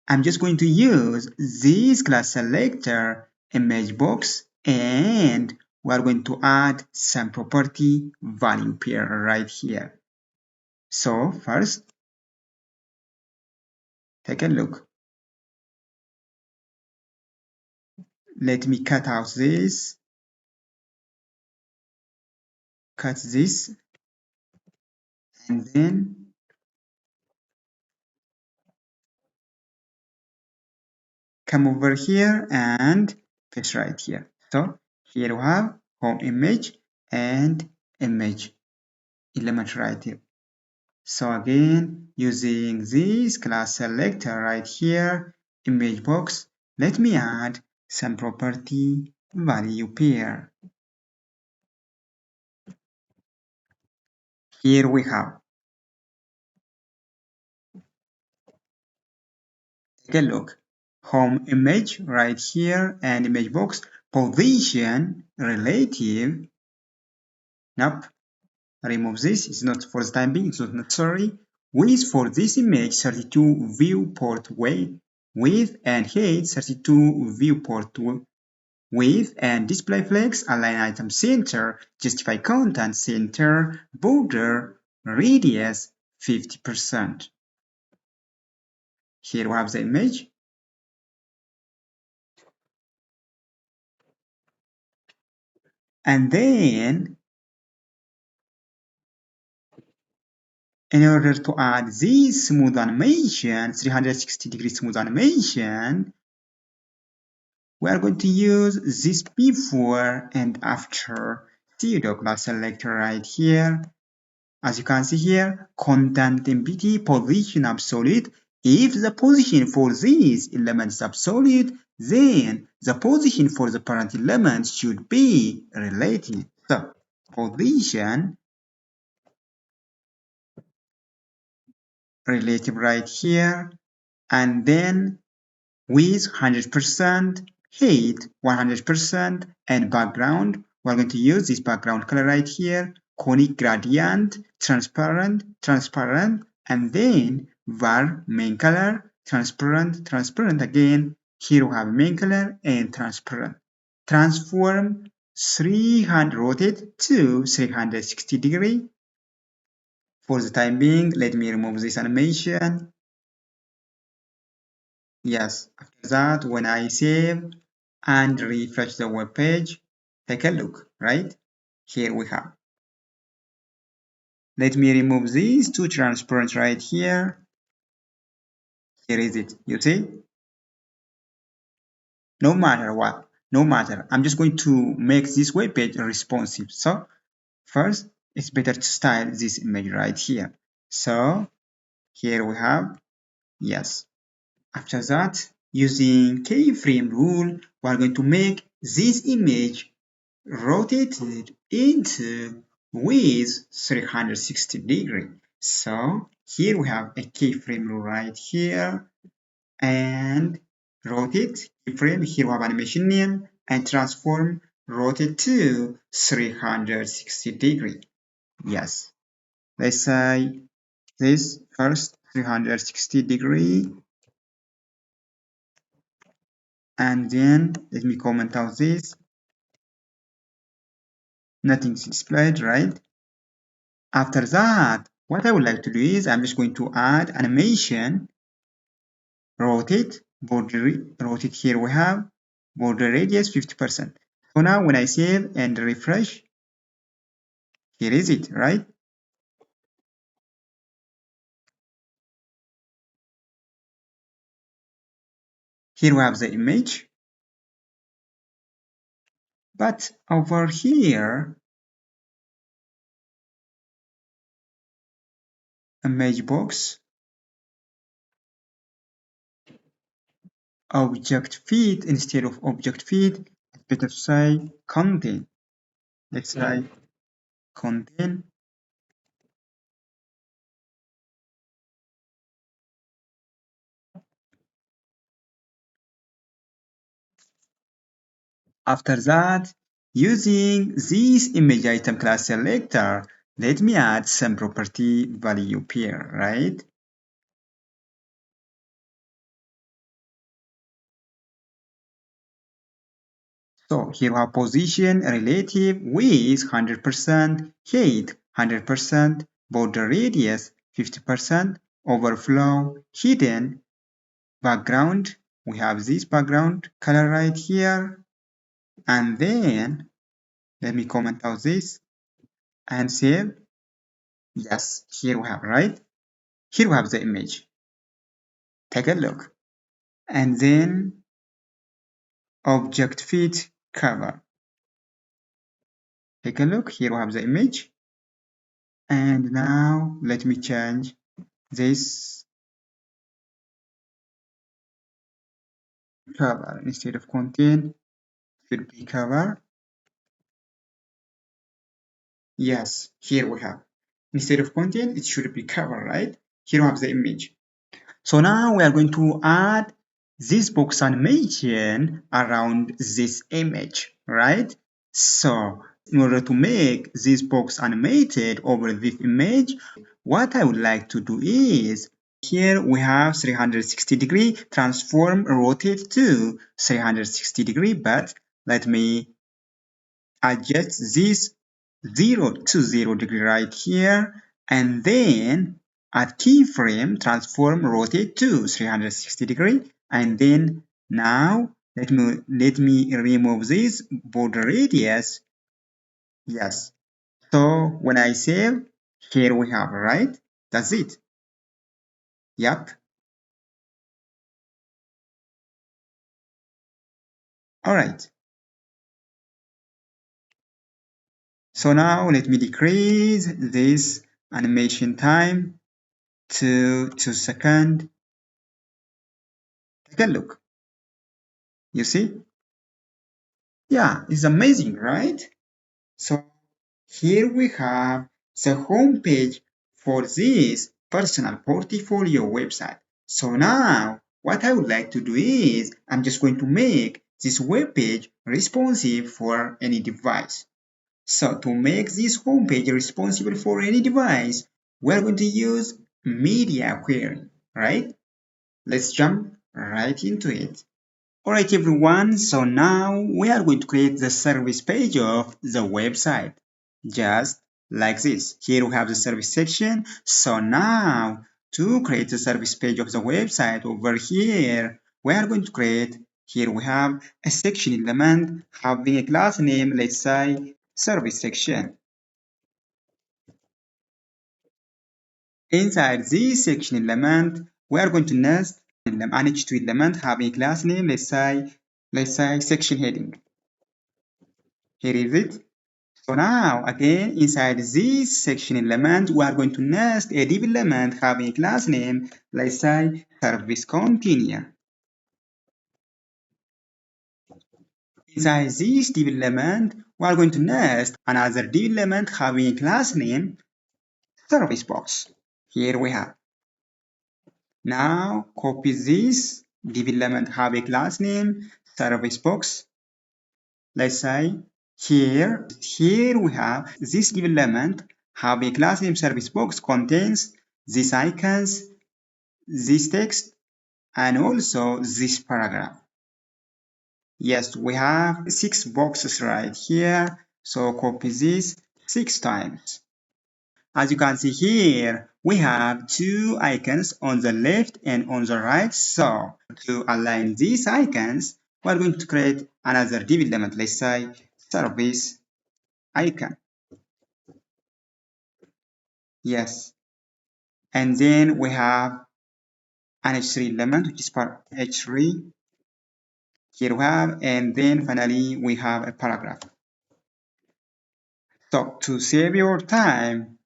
S1: I'm just going to use this class selector image box, and we're going to add some property value pair right here. So first, take a look. Let me cut out this, cut this, and then come over here and paste right here. So here we have home image and image element right here. So again, using this class selector right here, image box, let me add some property value pair. Here we have. Take a look. home image right here, and image box position relative. Nope, remove this. It's not for the time being, it's not necessary. Width for this image 32 viewport width and height 32 viewport width, and display flex, align item center, justify content center, border radius 50%. Here we have the image. And then in order to add this smooth animation, 360-degree smooth animation, we are going to use this before and after pseudo class selector right here. As you can see here, content empty, position absolute. If the position for this element is absolute, then the position for the parent element should be relative. So, position relative right here, and then with 100%, height 100%, and background. We're going to use this background color right here, conic gradient, transparent, transparent, and then var main color, transparent, transparent again. Here we have main color and transparent. Transform 300, rotate to 360 degree. For the time being, let me remove this animation. Yes, after that, when I save and refresh the web page, take a look, right? Here we have. Let me remove these two transparent right here. Here is it. You see? No matter what, no matter. I'm just going to make this web page responsive. So first, it's better to style this image right here. So here we have, yes. After that, using keyframe rule, we are going to make this image rotated into with 360 degree. So here we have a keyframe rule right here, and rotate keyframe. Here we have animation name and transform rotate to 360 degree. Yes, let's say this first 360 degree, and then let me comment out this. Nothing's displayed, right? After that, what I would like to do is I'm just going to add animation, rotate, rotate. Here we have border radius 50%. So now when I save and refresh, here is it, right? Here we have the image. But over here, image box, object feed instead of object feed, it's better to say content. Let's say content. After that, using this image item class selector, let me add some property value pair, right? So here we have position relative with 100%, height 100%, border radius 50%, overflow hidden, background. We have this background color right here. And then let me comment out this and save. Yes, here we have, right? Here we have the image. Take a look. And then object fit cover. Take a look. Here we have the image. And now let me change this cover. Instead of content, should be cover. Yes, here we have. Instead of content, it should be cover, right? Here we have the image. So now we are going to add this box animation around this image, right? So in order to make this box animated over this image, what I would like to do is here we have 360-degree transform rotate to 360-degree, but let me adjust this 0 to 0 degree right here, and then at keyframe transform rotate to 360-degree, and then now let me remove this border radius. Yes, so when I save, here we have, right? That's it. Yep. All right. So now let me decrease this animation time to 2 seconds. Take a look. You see? Yeah, it's amazing, right? So here we have the home page for this personal portfolio website. So now what I would like to do is I'm just going to make this web page responsive for any device. So to make this home page responsible for any device, we're going to use media query, right? Let's jump right into it. Alright everyone, so now we are going to create the service page of the website. Just like this. Here we have the service section. So now to create the service page of the website over here, we are going to create, here we have a section element having a class name, let's say service section. Inside this section element, we are going to nest an h2 element having a class name, let's say section heading. Here is it. So now, again, inside this section element, we are going to nest a div element having a class name, let's say service container. Inside this div element, we are going to nest another div element having a class name, service box. Here we have. Now, copy this div element have a class name, service box. Let's say here we have this div element have a class name service box contains these icons, this text, and also this paragraph. Yes, we have 6 boxes right here, so copy this 6 times. As you can see here, we have 2 icons on the left and on the right. So to align these icons, we're going to create another div element, let's say service icon. Yes. And then we have an h3 element, which is part h3. Here we have, and then finally we have a paragraph. So to save your time,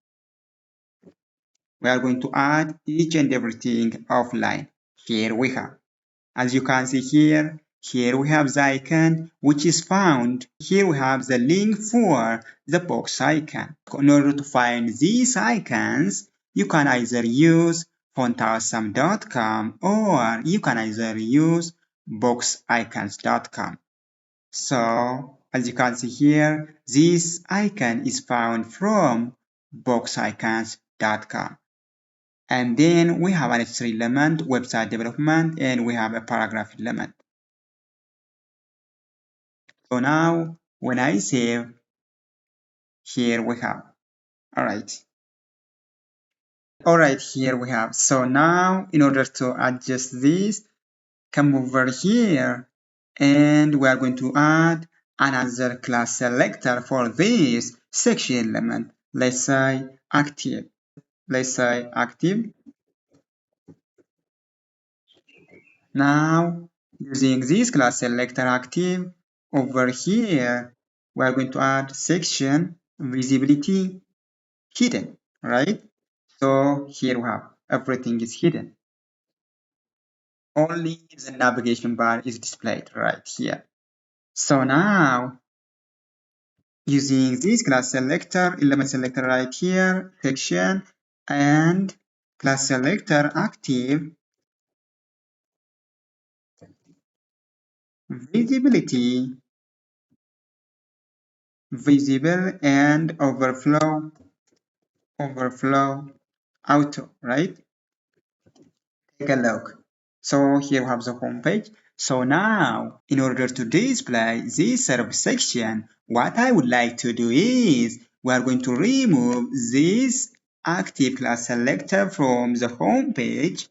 S1: we are going to add each and everything offline. Here we have. As you can see here we have the icon which is found. Here we have the link for the box icon. In order to find these icons, you can either use fontawesome.com or you can either use boxicons.com. So as you can see here, this icon is found from boxicons.com. And then we have an h3 element, website development, and we have a paragraph element. So now when I save, here we have. Alright. Alright, here we have. So now in order to adjust this, come over here and we are going to add another class selector for this section element. Let's say active. Let's say active. Now, using this class selector active, over here, we are going to add section visibility hidden, right? So here we have everything is hidden. Only the navigation bar is displayed right here. So now, using this class selector, element selector right here, section, and class selector active, visibility, visible, and overflow auto, right? Take a look. So here we have the home page. So now, in order to display this service section, what I would like to do is we are going to remove this active class selector from the home page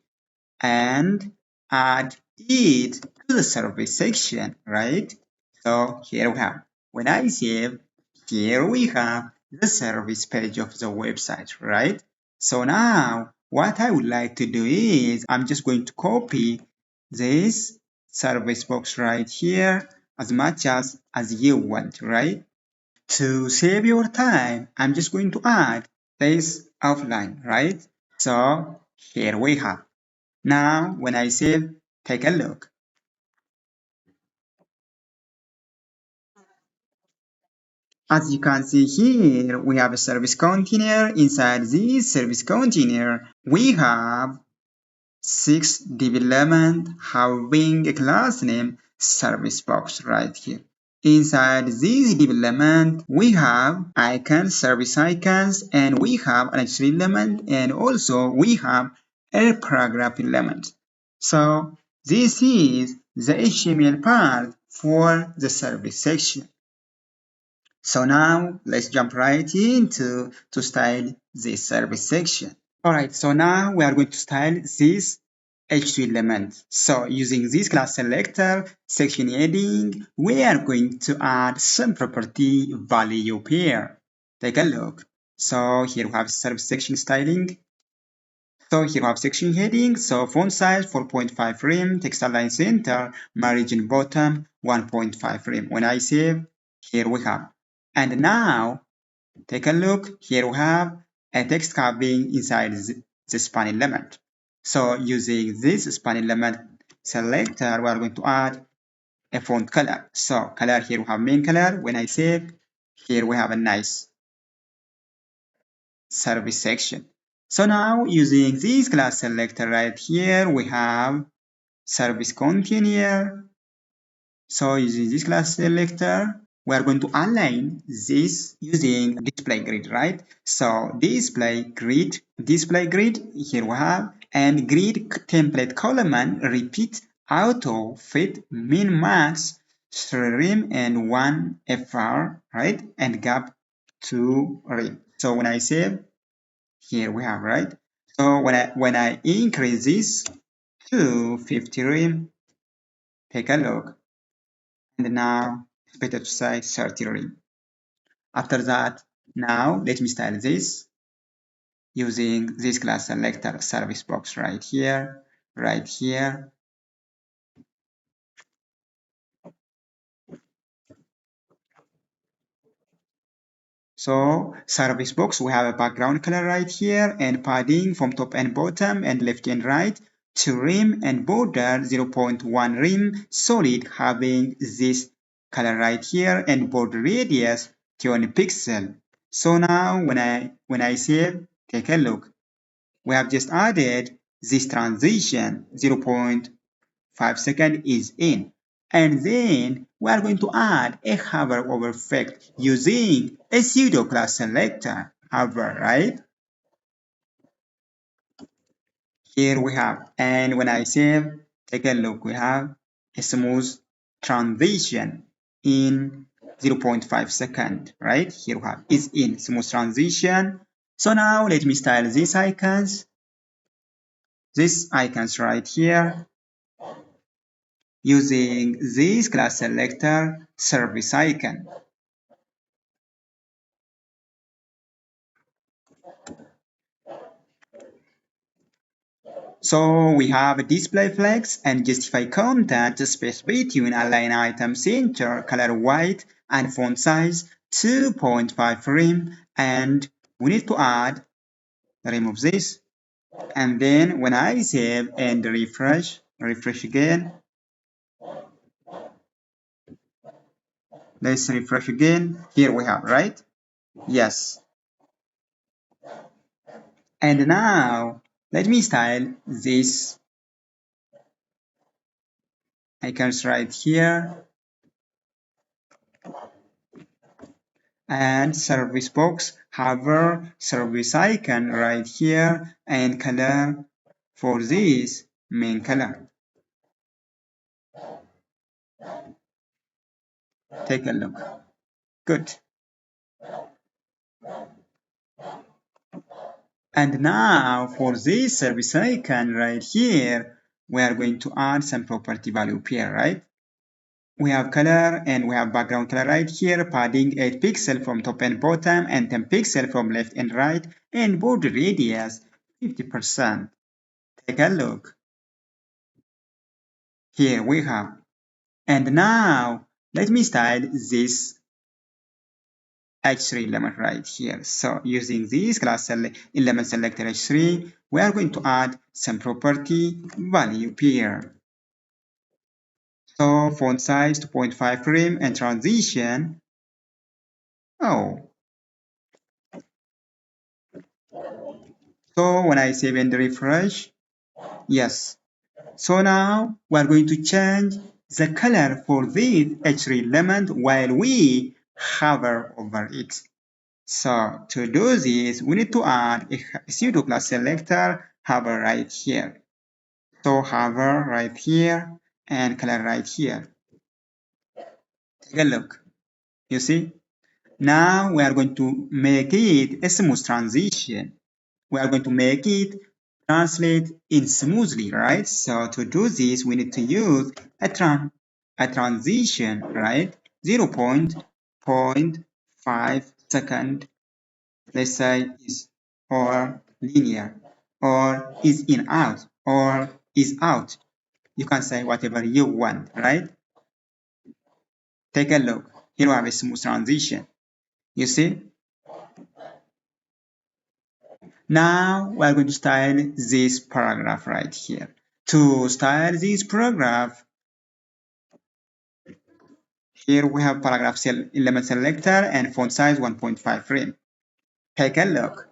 S1: and add it to the service section, right? So here we have, when I save, here we have the service page of the website, right? So now what I would like to do is I'm just going to copy this service box right here as much as you want, right? To save your time, I'm just going to add this offline, right? So here we have. Now, when I save, take a look. As you can see here, we have a service container. Inside this service container, we have 6 development having a class name service box right here. Inside this development, we have icons, service icons, and we have an HTML element, and also we have a paragraph element. So this is the HTML part for the service section. So now let's jump right into to style this service section. Alright, so now we are going to style this H2 element. So using this class selector, section heading, we are going to add some property value pair. Take a look. So here we have service section styling. So here we have section heading. So font size 4.5 rem, text align center, margin bottom 1.5 rem. When I save, here we have. And now take a look. Here we have a text having inside the span element. So using this span element selector, we are going to add a font color. So color, here we have main color. When I save, here we have a nice service section. So now using this class selector right here, we have service container. So using this class selector, we are going to align this using display grid, right? So display grid, here we have, and grid template column repeat auto fit min max rem and 1 fr, right? And gap 2 rem. So when I save, here we have, right? So when I increase this to 50 rem, take a look. And now it's better to say 30 rem. After that, now let me style this using this class selector service box right here, right here. So service box, we have a background color right here and padding from top and bottom and left and right, 2 rem and border 0.1 rem solid having this color right here and border radius 20 pixel. So now when I save, take a look. We have just added this transition 0.5 second is in. And then we are going to add a hover over effect using a pseudo class selector hover, right? Here we have, and when I save, take a look, we have a smooth transition in 0.5 second, right? Here we have is in smooth transition. So now let me style these icons right here using this class selector service icon. So we have a display flex and justify content space between align item center, color white, and font size 2.5 rem, and we need to remove this, and then when I save and refresh again, let's refresh again, here we have, right? Yes. And now let me style this icons right here, and service box, hover, service icon right here, and color for this main color. Take a look. Good. And now for this service icon right here, we are going to add some property value pair, right? We have color and we have background color right here, padding 8 pixels from top and bottom and 10 pixels from left and right, and border radius 50%. Take a look. Here we have. And now let me style this H3 element right here. So using this class element selector H3, we are going to add some property value pair. So font size 2.5 prim and transition. Oh, so when I save and refresh, yes. So now we are going to change the color for this H3 element while we hover over it. So to do this, we need to add a pseudo class selector hover right here. So hover right here and color right here. Take a look. You see? Now we are going to make it a smooth transition. We are going to make it translate in smoothly, right? So to do this, we need to use a transition, right? 0.5 second, let's say is or linear, or is in out, or is out. You can say whatever you want, right? Take a look. Here we have a smooth transition. You see? Now we are going to style this paragraph right here. To style this paragraph, here we have paragraph element selector and font size 1.5 frame. Take a look.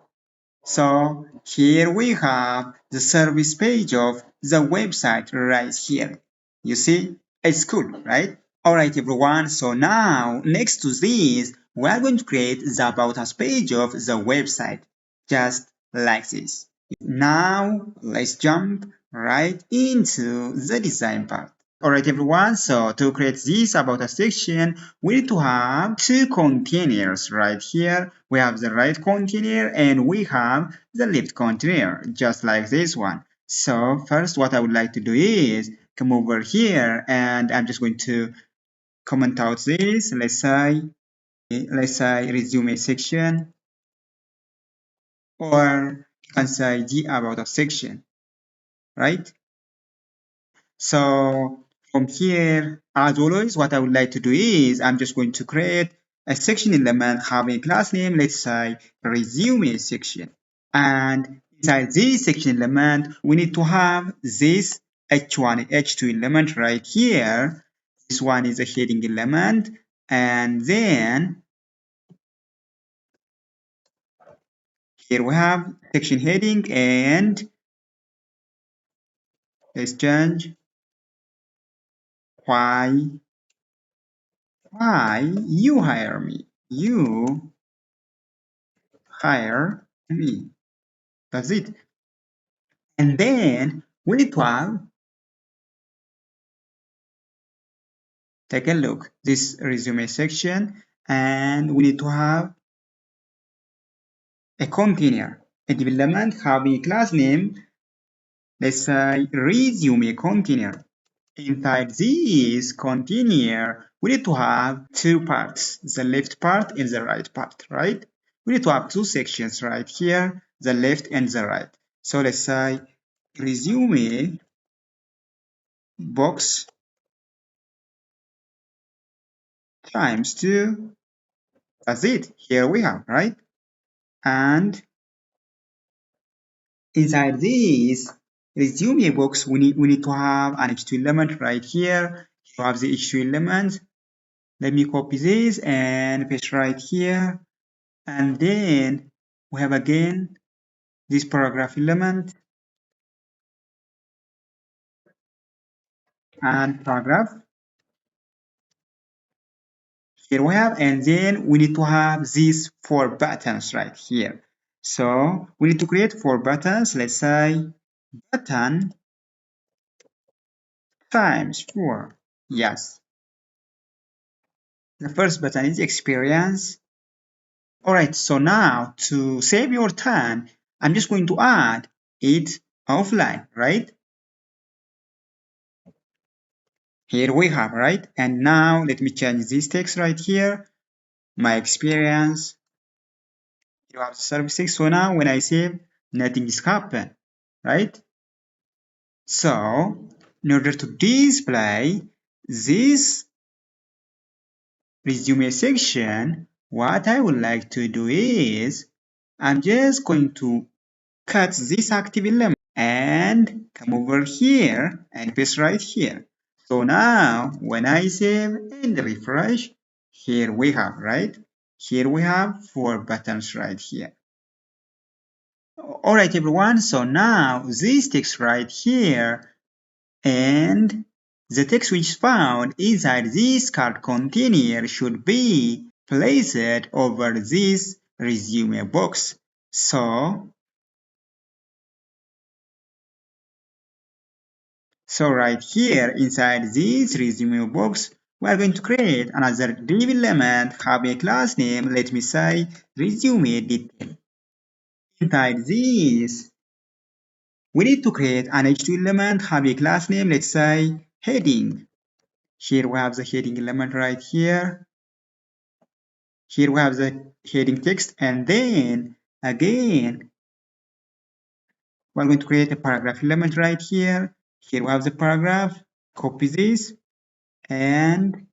S1: So here we have the service page of the website right here. You see, it's cool, right? Alright everyone, so now next to this, we are going to create the About Us page of the website, just like this. Now let's jump right into the design part. Alright everyone, so to create this About Us section, we need to have two containers right here. We have the right container and we have the left container, just like this one. So first what I would like to do is come over here and I'm just going to comment out this, let's say resume section, or you can say the About Us section, right? So from here, as always, what I would like to do is I'm just going to create a section element having a class name, let's say resume section. And inside this section element, we need to have this H1 and H2 element right here. This one is a heading element. And then here we have section heading and let's change why you hire me. You hire me. That's it. And then we need to have, take a look, this resume section, and we need to have a container, a development having a class name, let's say resume container. Inside this container, we need to have two parts, the left part and the right part, right? We need to have two sections right here, the left and the right. So let's say resume box times 2. That's it. Here we have, right? And inside this resume box, we need to have an H2 element right here. To have the H2 element, let me copy this and paste right here. And then we have again this paragraph element. and paragraph. Here we have, and then we need to have these four buttons right here. So we need to create four buttons. Let's say button times 4. Yes. The first button is experience. Alright, so now to save your time, I'm just going to add it offline, right? Here we have, right? And now let me change this text right here. My experience. You have services. So now when I save, nothing is happened, right? So in order to display this resume section, what I would like to do is I'm just going to cut this active element and come over here and paste right here. So now when I save and refresh, here we have, right? Here we have four buttons right here. All right, everyone. So now this text right here and the text which is found inside this card container should be placed over this resume box. So right here inside this resume box, we are going to create another div element having a class name, let me say resume detail. Inside this, we need to create an h2 element having a class name, let's say heading. Here we have the heading element right here. Here we have the heading text, and then again, we're going to create a paragraph element right here. Here we have the paragraph, copy this, and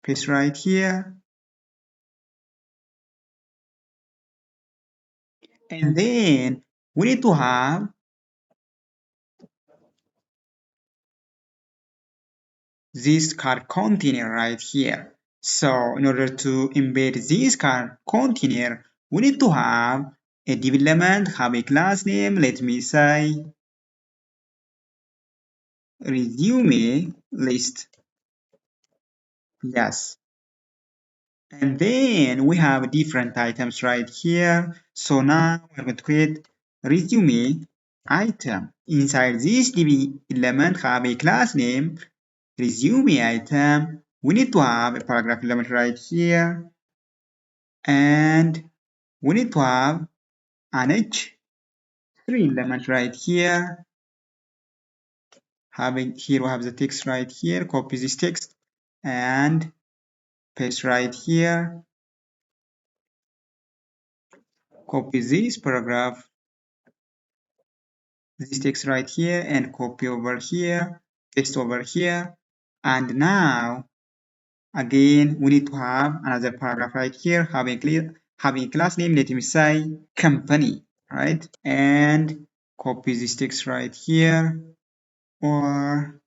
S1: paste right here. And then we need to have this card container right here. So in order to embed this card container, we need to have a div element, have a class name, let me say resume list. Yes. And then we have different items right here. So now we're going to create resume item. Inside this div element have a class name resume item. We need to have a paragraph element right here. And we need to have an h3 element right here. Having here we have the text right here. Copy this text and paste right here. Copy this paragraph, this text right here, and copy over here, paste over here. And now again we need to have another paragraph right here, having a class name, let me say company, right? And copy this text right here, or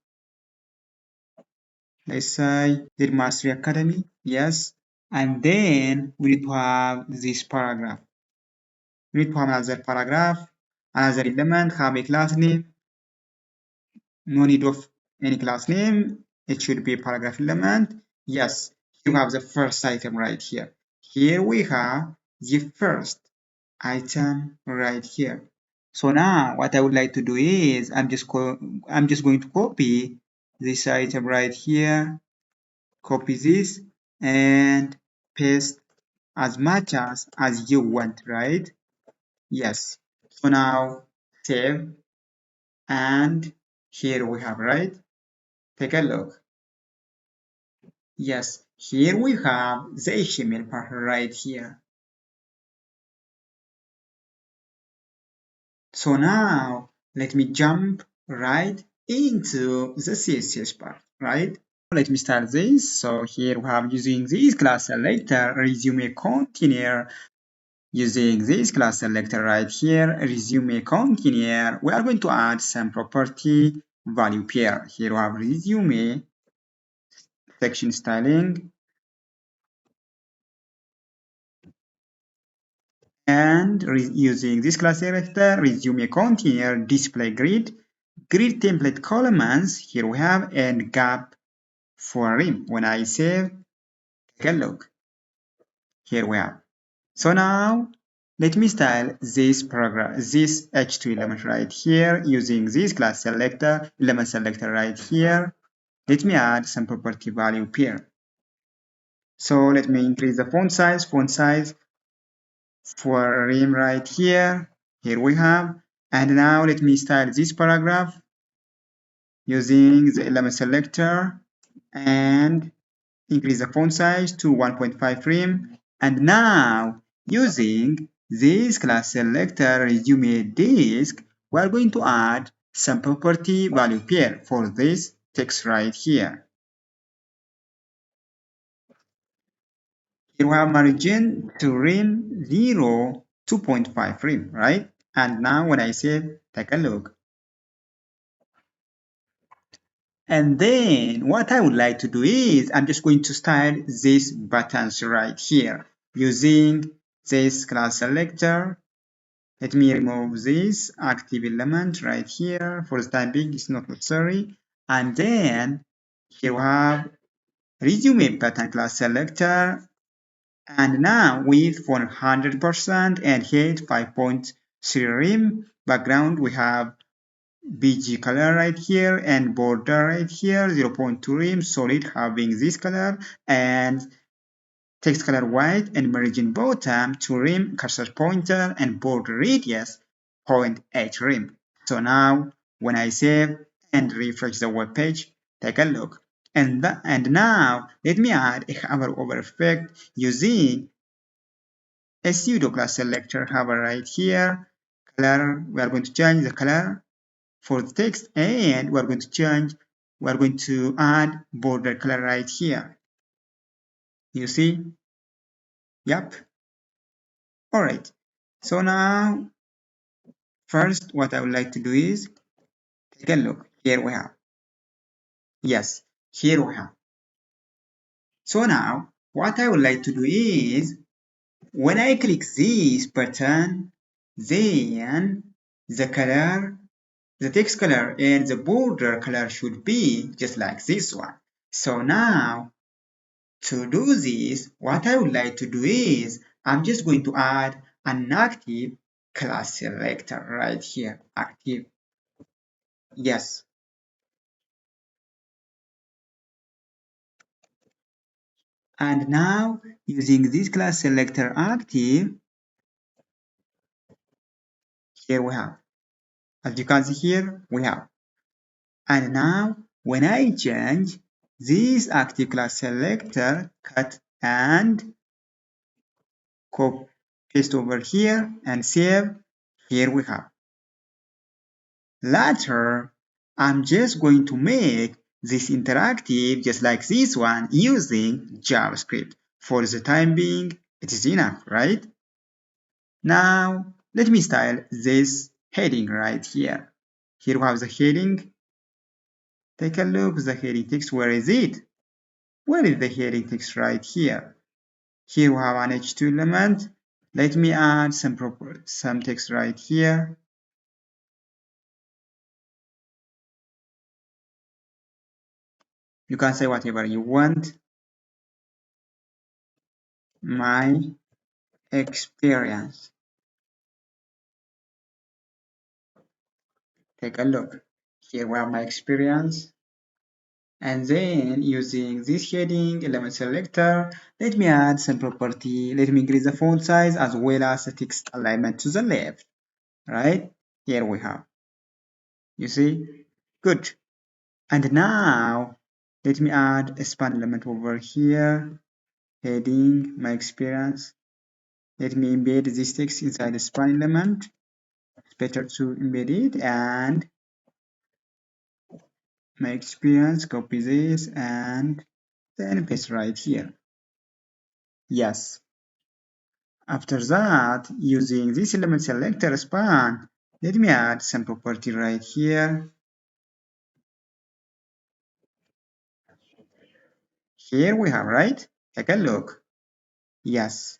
S1: let's say the Mastery Academy, yes. And then we need to have this paragraph. We need to have another paragraph, another element, have a class name, no need of any class name. It should be a paragraph element. Yes, you have the first item right here. Here we have the first item right here. So now what I would like to do is I'm just going to copy this item right here, copy this and paste as much as you want, right? Yes. So now save, and here we have, right? Take a look. Yes, here we have the HTML part right here. So now let me jump right into the CSS part, right? Let me start this. So here we have using this class selector resume container. Using this class selector right here, resume container, we are going to add some property value pair. Here we have resume section styling, and using this class selector resume container display grid grid template columns, here we have, and gap for rim. When I save, take a look. Here we have. So now let me style this paragraph, this h2 element right here using this class selector, element selector right here. Let me add some property value here. So let me increase the font size for rim right here. Here we have. And now let me style this paragraph using the element selector and increase the font size to 1.5 rim. And now using this class selector resume disk, we are going to add some property value pair for this text right here. Here we have margin to rim 0, 2.5 rim, right? And now when I save, take a look. And then what I would like to do is I'm just going to style these buttons right here using this class selector. Let me remove this active element right here. For the time being, it's not necessary. And then here we have resume button class selector. And now with 100% and height 5.3 rim background, we have BG color right here and border right here 0.2 rim solid having this color and text color white and margin bottom to rim cursor pointer and border radius 0.8 rim. So now when I save and refresh the web page, take a look. And now let me add a hover over effect using a pseudo class selector hover right here. Color, we are going to change the color for the text and we're going to add border color right here. You see? Yep. All right. So now, first, what I would like to do is take a look. Here we have. Yes, here we have. So now, what I would like to do is when I click this button, then the color, the text color and the border color should be just like this one. So now to do this, what I would like to do is I'm just going to add an active class selector right here. Active. Yes. And now using this class selector active, here we have. As you can see here, we have. And now when I change this active class selector, cut and copy paste over here and save, here we have. Later, I'm just going to make this interactive just like this one using JavaScript. For the time being, it is enough, right? Now, let me style this heading right here. Here we have the heading. Take a look, the heading text, where is it? Where is the heading text right here? Here we have an h2 element. Let me add some text right here. You can say whatever you want. My experience. Take a look. Here we have my experience. And then using this heading element selector, let me add some property. Let me increase the font size as well as the text alignment to the left. Right? Here we have. You see? Good. And now let me add a span element over here. Heading, my experience. Let me embed this text inside the span element. It's better to embed it and my experience, copy this and then paste right here. Yes. After that, using this element selector span, let me add some property right here. Here we have, right? Take a look. Yes.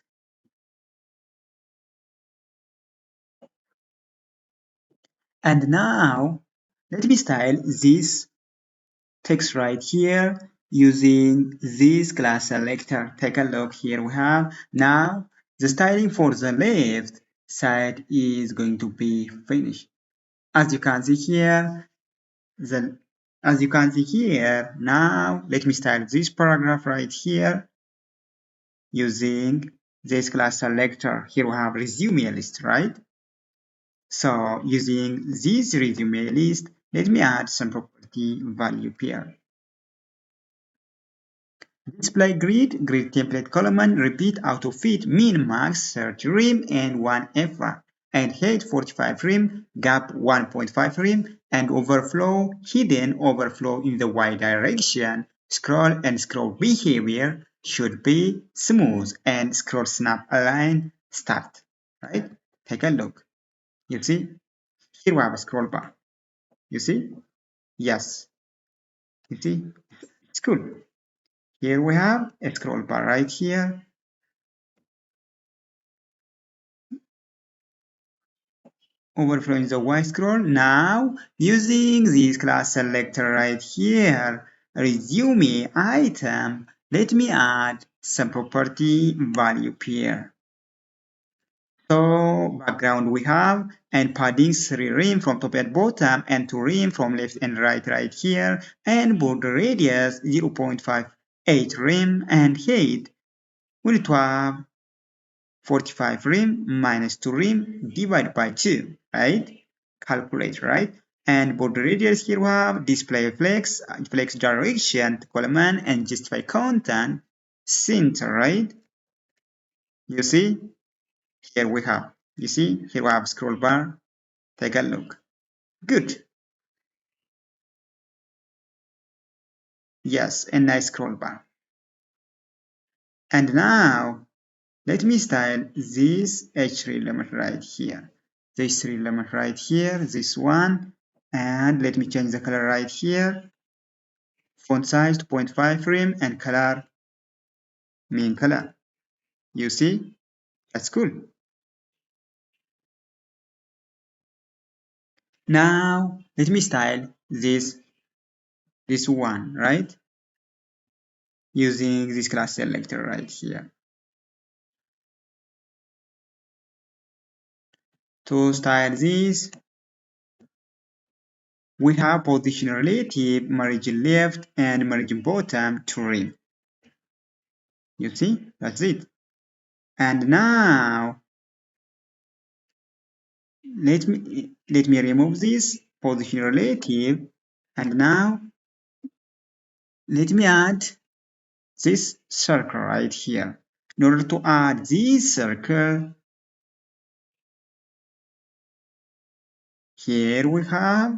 S1: And now Let me style this text right here using this class selector. Take a look here we have. Now the styling for the left side is going to be finished. As you can see here, the as you can see here, now let me style this paragraph right here using this class selector. Here we have resume list, right? So using this resume list, let me add some property value pair. Display grid template column, repeat auto fit, min max 30 rem and 1 FR, and height 45 rem, gap 1.5 rem, and overflow, hidden overflow in the Y direction. Scroll and scroll behavior should be smooth and scroll snap align start. Right? Take a look. You see? Here we have a scroll bar. You see? Yes. You see? It's good. Here we have a scroll bar right here. Overflowing the Y scroll. Now, using this class selector right here, resume item, let me add some property value pair. So, background we have, and padding 3 rem from top and bottom, and 2 rem from left and right here, and border radius 0.58 rem, and height we need to have 45 rem minus 2 rem divided by 2, right? Calculate, right? And border radius here we have display flex direction, column, and justify content, center, right? You see? Here we have. You see? Here we have scroll bar. Take a look. Good. Yes, a nice scroll bar. And now, let me style this H3 element right here. This 3 element right here, this one. And let me change the color right here. Font size 2.5 rem and color main color. You see? That's cool. Now, let me style this one, right? Using this class selector right here. To style this, we have position relative, margin left, and margin bottom trim. You see? That's it. And now, let me remove this position relative. And now, let me add this circle right here. In order to add this circle, here we have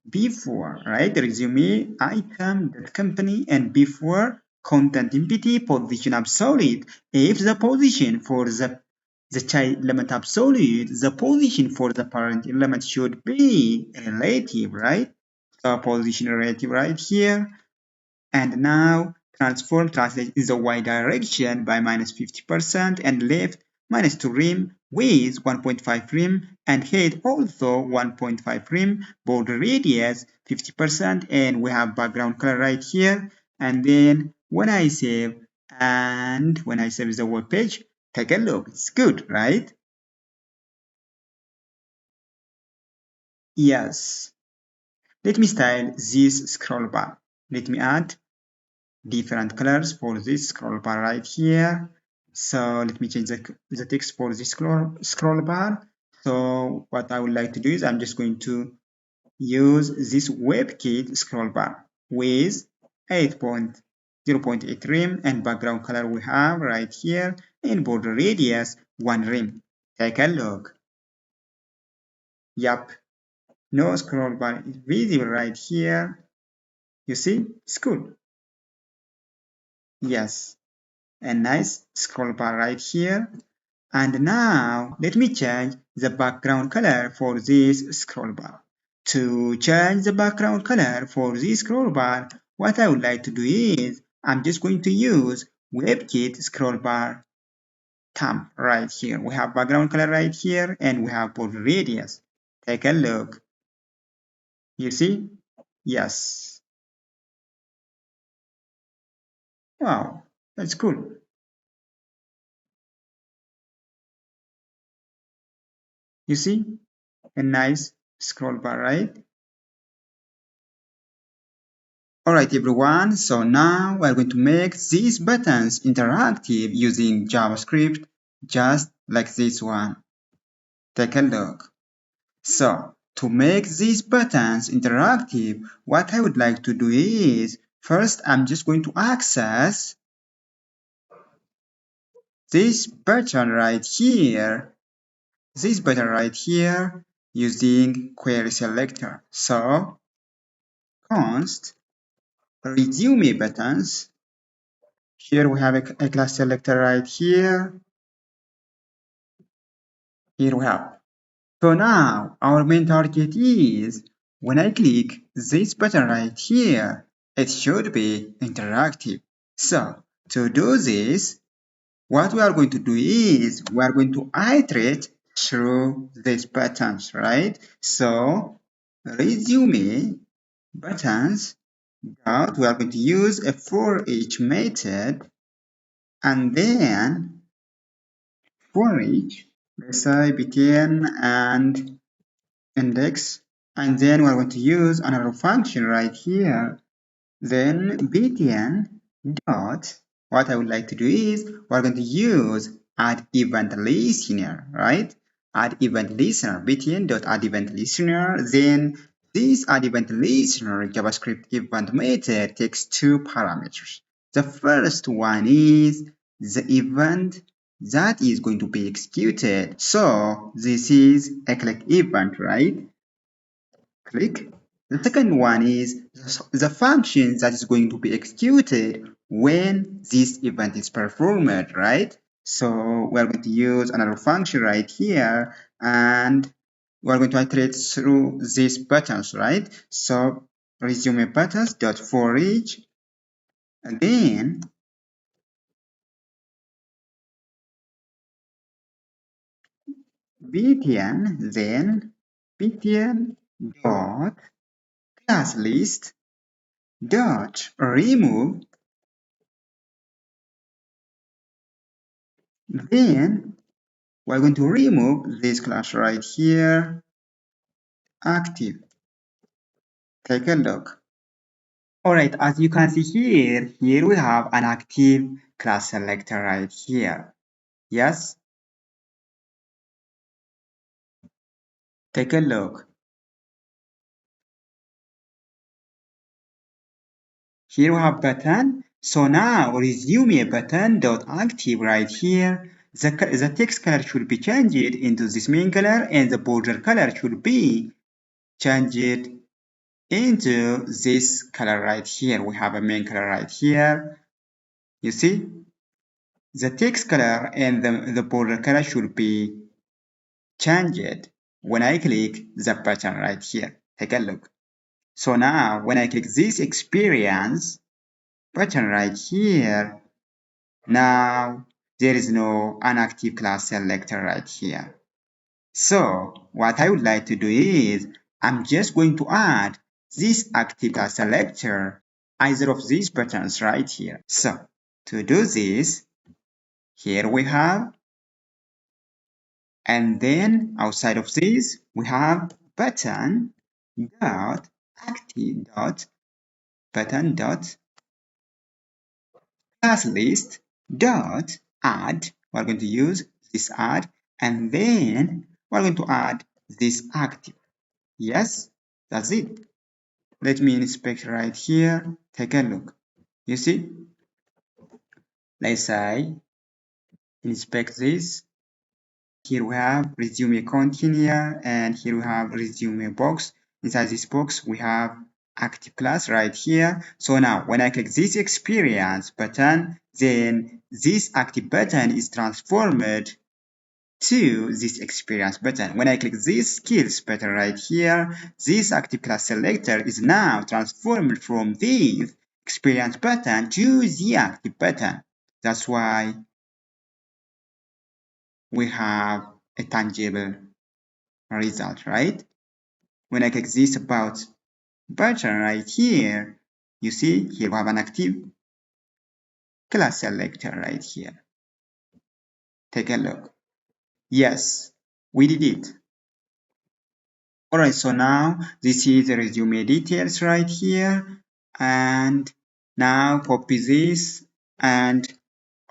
S1: before, right? Resume, item, that company, and before content empty, position absolute. If the position for the child element absolute, the position for the parent element should be relative, right? So position relative right here. And now transform translate in the y direction by minus 50% and left minus 2 rem with 1.5 rem and height also 1.5 rem, border radius 50%, and we have background color right here. And then when I save the web page, take a look. It's good, right? Yes. Let me style this scroll bar. Let me add different colors for this scroll bar right here. So let me change the text for this scroll bar. So what I would like to do is I'm just going to use this WebKit scroll bar with 0.8 rem and background color we have right here and border radius 1 rem. Take a look. Yup, no scroll bar is visible right here. You see, it's good. Yes, a nice scroll bar right here. And now let me change the background color for this scroll bar. To change the background color for this scroll bar, what I would like to do is I'm just going to use WebKit scroll bar thumb right here. We have background color right here and we have border radius. Take a look. You see? Yes. Wow, that's cool. You see? A nice scroll bar, right? Alright everyone, so now we're going to make these buttons interactive using JavaScript, just like this one. Take a look. So, to make these buttons interactive, what I would like to do is, first I'm just going to access this button right here, using query selector. So, const resume buttons. Here we have a class selector right here. Here we have. So now our main target is when I click this button right here, it should be interactive. So to do this, what we are going to do is we are going to iterate through these buttons, right? So resume buttons dot, we are going to use a for each method, and then for each, let's say btn and index, and then we're going to use another function right here. Then btn dot, what I would like to do is we're going to use add event listener, right? Add event listener, btn dot add event listener. Then this add event listener JavaScript event method takes two parameters. The first one is the event that is going to be executed. So this is a click event, right? Click. The second one is the function that is going to be executed when this event is performed, right? So we're going to use another function right here, and we're going to iterate through these buttons, right? So resume buttons dot for each, and then btn, then btn dot class list dot remove. Then we're going to remove this class right here, active. Take a look. Alright, as you can see here we have an active class selector right here. Yes? Take a look. Here we have button. So now resume button dot active right here. The text color should be changed into this main color, and the border color should be changed into this color right here. We have a main color right here. You see? The text color and the border color should be changed when I click the button right here. Take a look. So now when I click this experience button right here, now there is no inactive class selector right here. So what I would like to do is I'm just going to add this active class selector either of these buttons right here. So to do this, here we have, and then outside of this we have button dot active dot button dot class list dot add. We're going to use this add, and then we're going to add this active. Yes, that's it. Let me inspect right here. Take a look. You see, let's say inspect this. Here we have resume container, and here we have resume box. Inside this box we have active class right here. So now when I click this experience button, then this active button is transformed to this experience button. When I click this skills button right here, this active class selector is now transformed from this experience button to the active button. That's why we have a tangible result, right? When I click this about button right here. You see, here we have an active class selector right here. Take a look. Yes, we did it. Alright, so now this is the resume details right here. And now copy this. And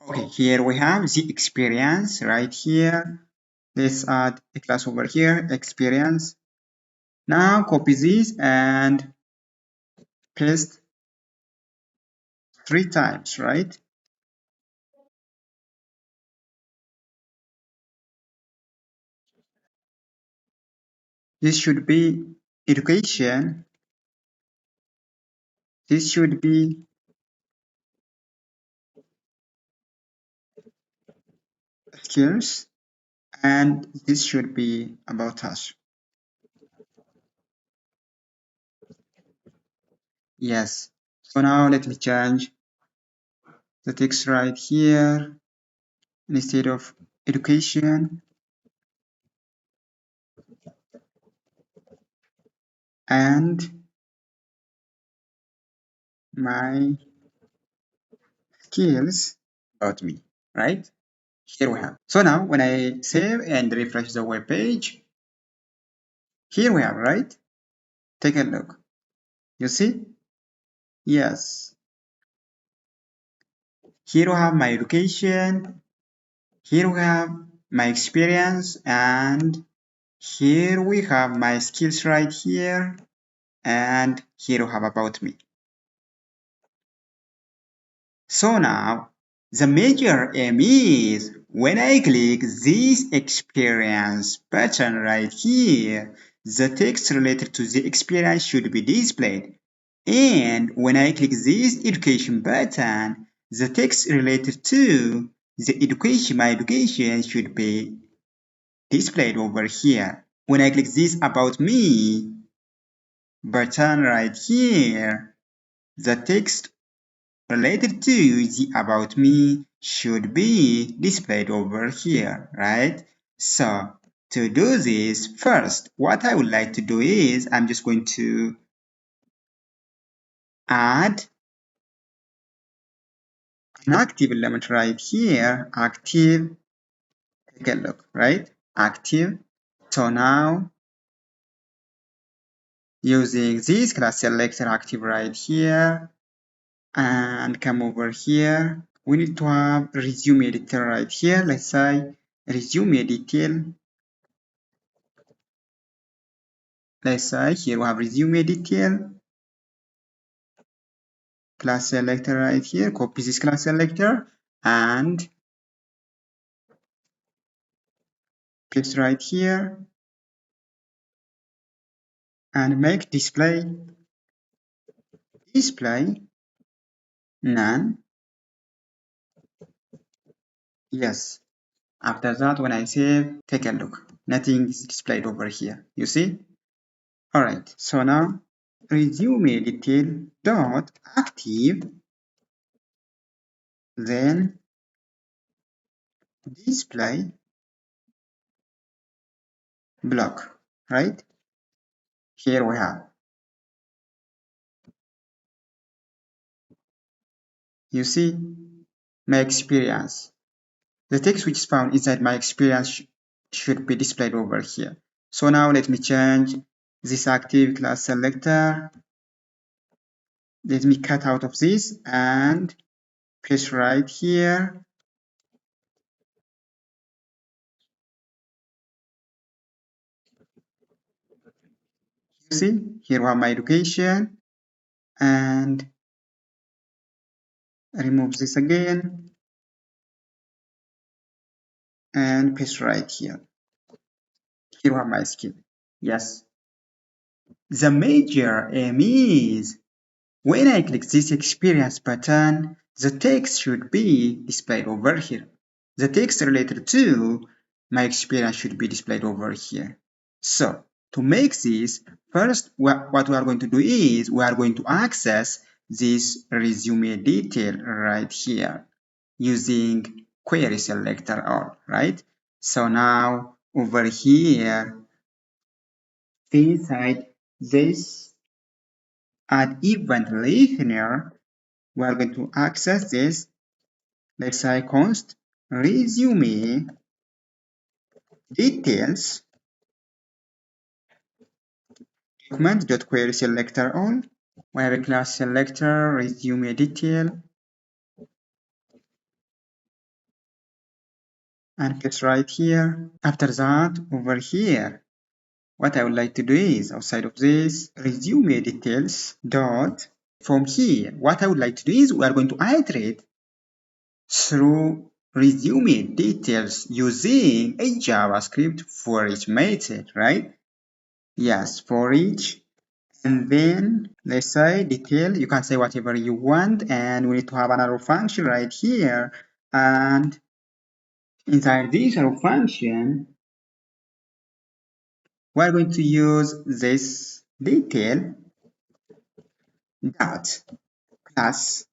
S1: okay, here we have the experience right here. Let's add a class over here, experience. Now copy this and paste 3 times, right? This should be education. This should be skills. And this should be about us. Yes. So now let me change the text right here. Instead of education and my skills about me, right? Here we have. So now when I save and refresh the web page, here we have, right? Take a look. You see? Yes. Here we have my education. Here we have my experience, and here we have my skills right here, and here we have about me. So now the major aim is when I click this experience button right here, the text related to the experience should be displayed. And when I click this education button, the text related to the education, my education should be displayed over here. When I click this about me button right here, the text related to the about me should be displayed over here, right? So to do this, first, what I would like to do is I'm just going to add an active element right here, active, take a look, right? Active. So now using this class selector active right here and come over here, we need to have resume detail right here. Let's say resume detail. Let's say here we have resume detail, class selector right here, copy this class selector and paste right here and make display none. Yes. After that, when I save, take a look. Nothing is displayed over here. You see? Alright, so now resume detail dot active, then display block, right? Here we have. You see my experience. The text which is found inside my experience should be displayed over here. So now let me change this active class selector. Let me cut out of this and paste right here. You see, here we have my education and remove this again and paste right here. Here we have my skill. Yes. The major aim is when I click this experience button, the text should be displayed over here. The text related to my experience should be displayed over here. So to make this, first what we are going to do is we are going to access this resume detail right here using query selector all, right? So now over here inside this add event listener. We are going to access this. Let's say const resume details document.query selector all. We have a class selector resume detail and paste right here. After that, over here, what I would like to do is outside of this resume details dot from here, what I would like to do is we are going to iterate through resume details using a JavaScript for each method, right? Yes, for each. And then let's say detail, you can say whatever you want, and we need to have another function right here. And inside this arrow function, we're going to use this detail dot class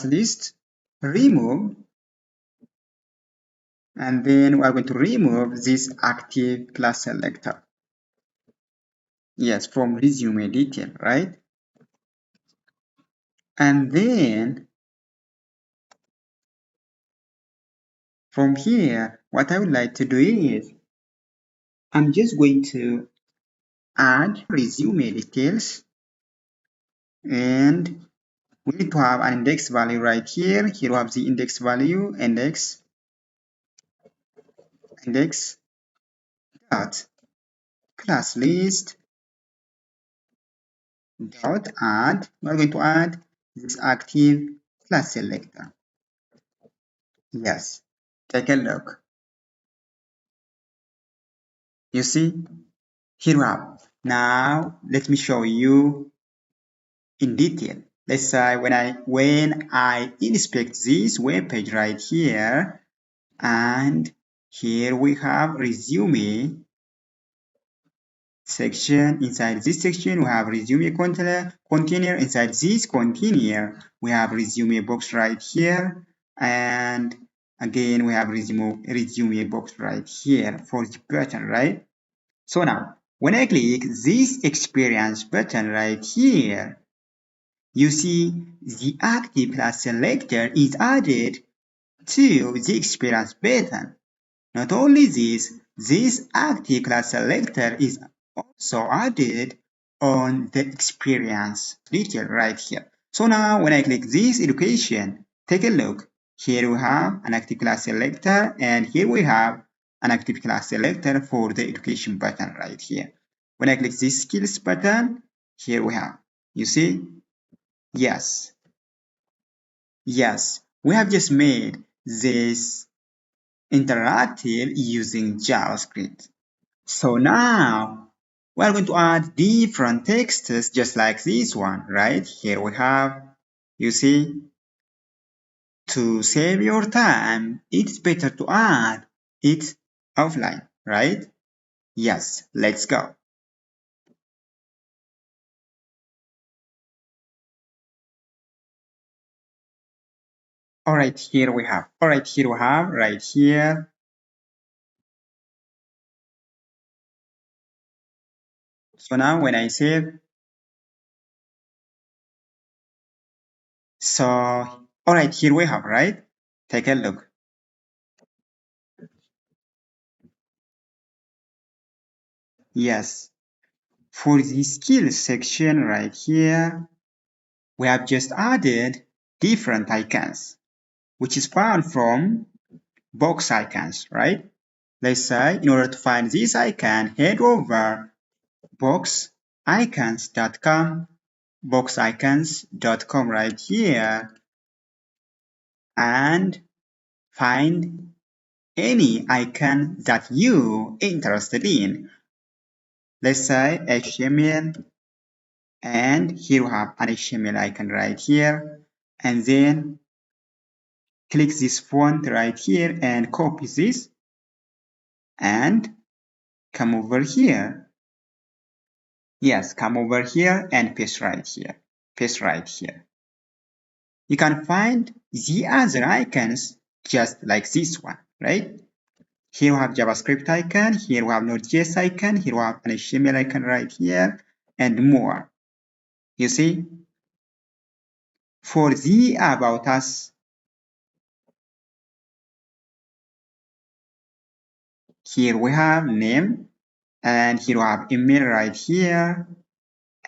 S1: list remove, and then we're going to remove this active class selector. Yes, from resume detail, right? And then from here, what I would like to do is I'm just going to add resume details, and we need to have an index value right here. Here we have the index value, index dot class list dot add. We're going to add this active class selector. Yes, take a look. You see, here we have. Now let me show you in detail. Let's say when I inspect this web page right here, and here we have resume section. Inside this section we have resume container. Inside this container we have resume box right here, and again we have resume box right here for the button, right? So now when I click this experience button right here, you see the active class selector is added to the experience button. Not only this active class selector is also added on the experience detail right here. So now when I click this education, take a look. Here we have an active class selector, and here we have an active class selector for the education button right here. When I click this skills button, here we have, you see, yes, we have just made this interactive using JavaScript. So now we're going to add different texts just like this one, right? Here we have, you see, to save your time, it's better to add it offline, right? Yes, let's go. Alright, here we have. Right here. So now when I save, so alright, here we have, right? Take a look. Yes, for the skills section right here, we have just added different icons, which is found from box icons, right? Let's say in order to find this icon, head over boxicons.com right here, and find any icon that you interested in. Let's say HTML, and here we have an HTML icon right here, and then click this font right here and copy this and come over here. Yes, come over here and paste right here. Paste right here. You can find the other icons just like this one, right? Here we have JavaScript icon, here we have Node.js icon, here we have an HTML icon right here, and more. You see, for the about us, here we have name, and here we have email right here,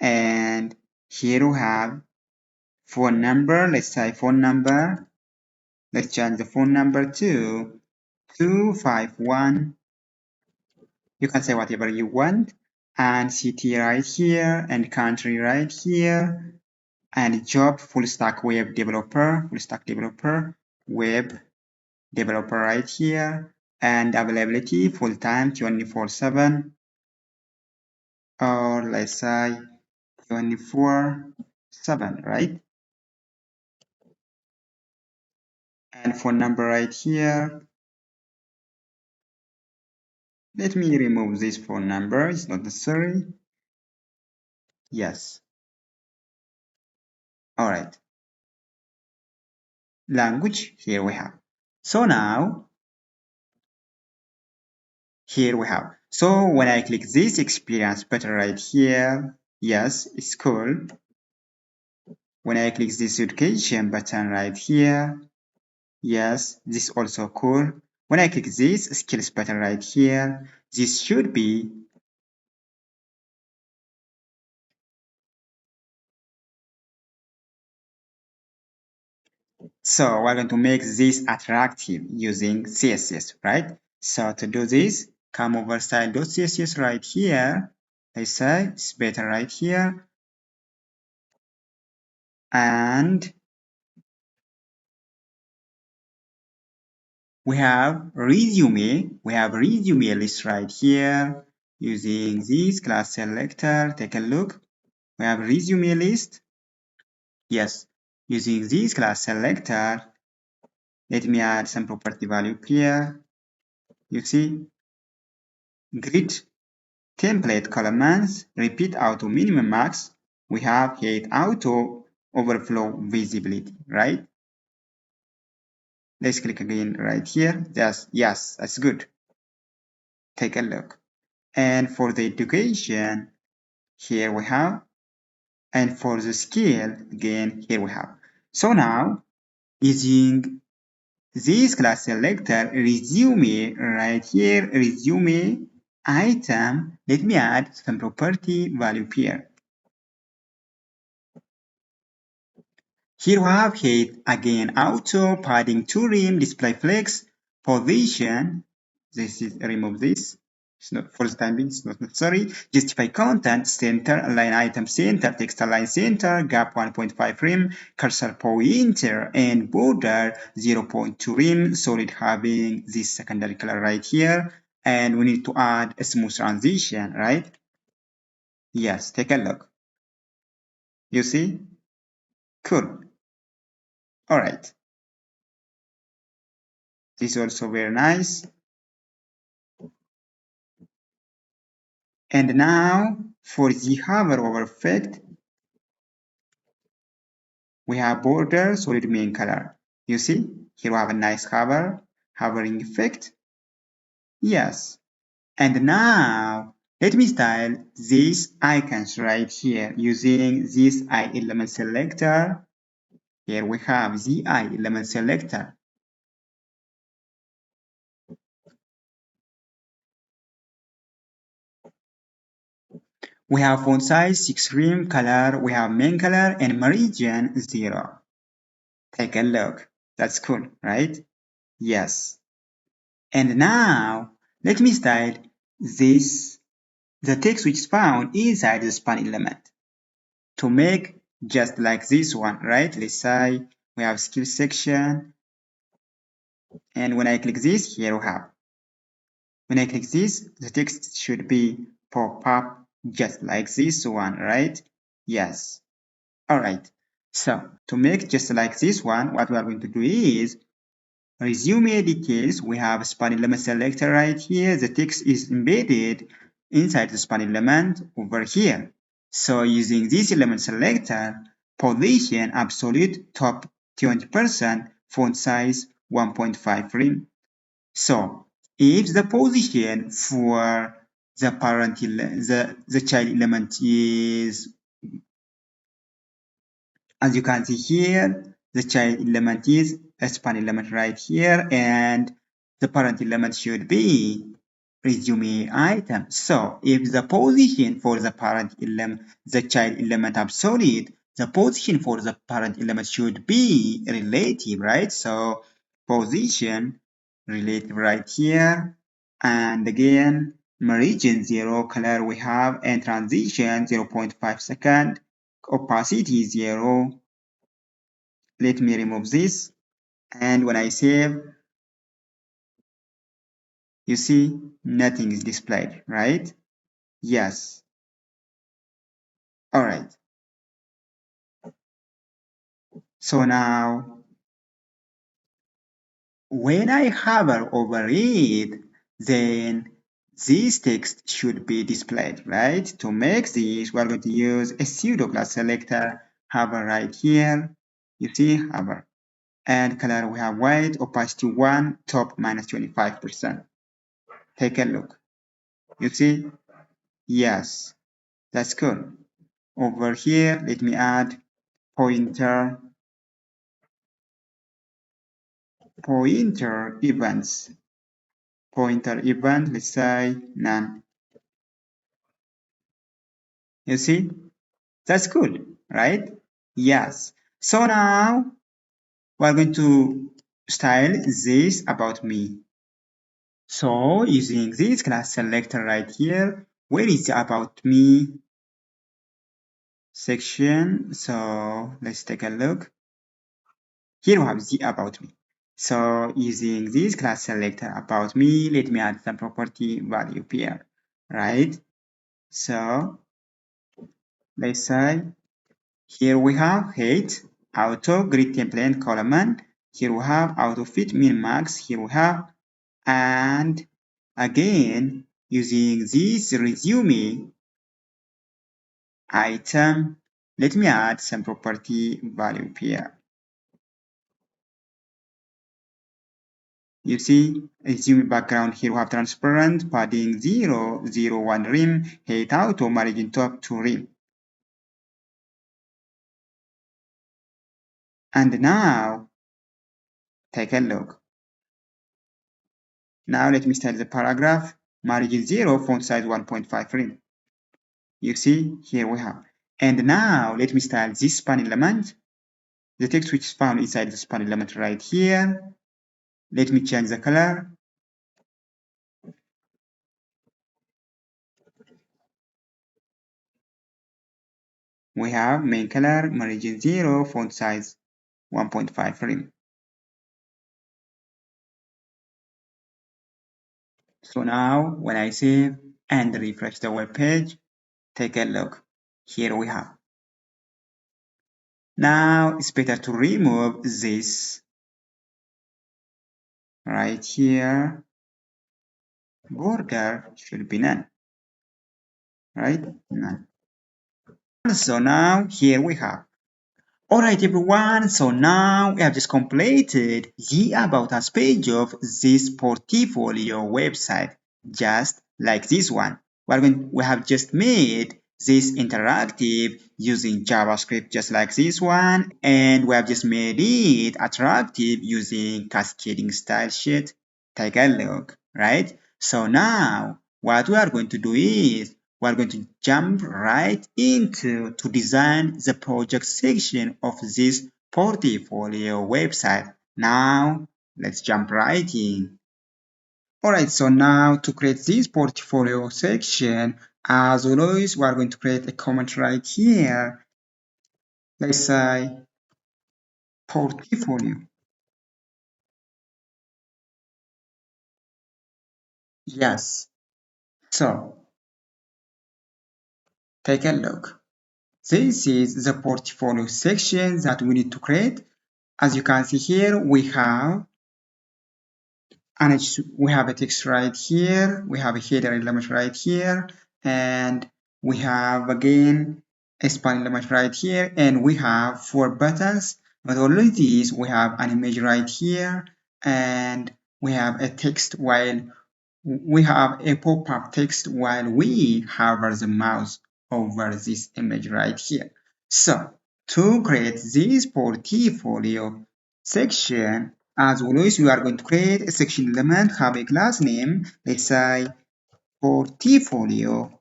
S1: and here we have phone number. Let's say phone number. Let's change the phone number to 251. You can say whatever you want, and city right here, and country right here, and job full stack web developer, web developer right here, and availability full time 24/7, or let's say 24/7, right? And phone number right here. Let me remove this phone number, it's not necessary. Yes. All right. Language, here we have. So now, here we have. So when I click this experience button right here, yes, it's cool. When I click this education button right here, yes, this also cool. When I click this skills button right here, this should be so we're going to make this attractive using CSS, right? So to do this, come over style.css right here. Let's say it's better right here. And we have resume list right here using this class selector. Take a look. We have resume list. Yes, using this class selector, let me add some property value here. You see, grid template columns, repeat auto minimum max. We have hate auto overflow visibility, right? Let's click again right here. Yes, that's good. Take a look. And for the education, here we have. And for the skill, again, here we have. So now, using this class selector, resume right here, resume item, let me add some property value here. Here we have height, again, auto, padding to rim, display flex, position. This is remove this. It's not for the time being, it's not necessary. Justify content, center, align item center, text align center, gap 1.5 rim, cursor pointer, and border 0.2 rim, solid having this secondary color right here. And we need to add a smooth transition, right? Yes, take a look. You see? Cool. All right. This is also very nice. And now for the hover over effect, we have border solid main color. You see, here we have a nice hovering effect. Yes. And now let me style these icons right here using this eye element selector. Here we have the eye element selector. We have font size, 6 rim color, we have main color and margin 0. Take a look. That's cool, right? Yes. And now let me style this, the text which is found inside the span element to make just like this one, right? Let's say we have skill section, and when I click this, here we have. When I click this, the text should be pop up just like this one, right? Yes. All right. So to make just like this one, what we are going to do is resume details. We have span element selector right here. The text is embedded inside the span element over here. So using this element selector, position absolute top 20%, font size 1.5 rim. So if the position for the parent the child element is As you can see here, the child element is a span element right here, and the parent element should be resume item. So if the position for the parent element, the child element absolute, the position for the parent element should be relative, right? So position relative right here, and again margin 0, color we have, and transition 0.5 second, opacity 0. Let me remove this, and when I save, you see nothing is displayed, right? Yes. All right. So now when I hover over it, then this text should be displayed, right? To make this, we're going to use a pseudo class selector, hover right here. You see, hover. And color we have white, opacity 1, top minus 25%. Take a look. You see? Yes, that's good. Over here, let me add pointer events. Pointer event, let's say none. You see? That's good, right? Yes. So now we're going to style this about me. So using this class selector right here, where is the about me section? So let's take a look. Here we have the about me. So using this class selector about me, let me add some property value pair, right? So let's say here we have height, auto, grid template, column. Here we have auto fit, min max. Here we have, and again using this resume item, let me add some property value pair. You see, resume background here we have transparent, padding 0, 0, 1 rim, height auto, margin top 2 rim. And now, take a look. Now let me style the paragraph, margin 0, font size 1.5 rim. You see, here we have. And now let me style this span element, the text which is found inside the span element right here. Let me change the color. We have main color, margin 0, font size 1.5 rim. So now when I save and refresh the web page, take a look. Here we have. Now it's better to remove this right here. Border should be none, right? None. So now here we have. Alright everyone, so now we have just completed the About Us page of this portfolio website, just like this one. We have just made this interactive using JavaScript just like this one, and we have just made it attractive using cascading style sheet. Take a look, right? So now what we are going to do is we're going to jump right into to design the project section of this portfolio website. Now, let's jump right in. Alright, so now to create this portfolio section, as always, we're going to create a comment right here. Let's say portfolio. Yes. So, take a look. This is the portfolio section that we need to create. As you can see here, we have we have a text right here, we have a header element right here, and we have again a span element right here, and we have 4 buttons. But only these, we have an image right here, and we have a text while we have a pop-up text while we hover the mouse over this image right here. So To create this portfolio section, as always, we are going to create a section element, have a class name, let's say portfolio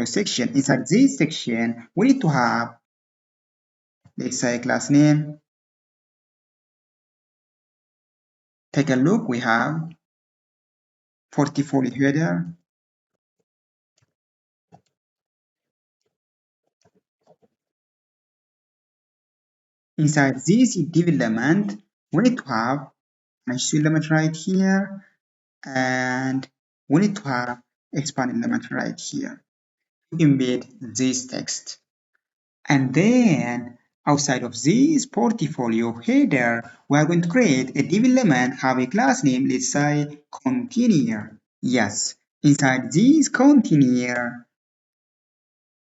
S1: section. Inside this section, we need to have, let's say, class name. Take a look, we have portfolio header. Inside this div element, we need to have an HTML element right here, and we need to have expand element right here to embed this text. And then outside of this portfolio header, we are going to create a div element, have a class name, let's say container. Yes, inside this container,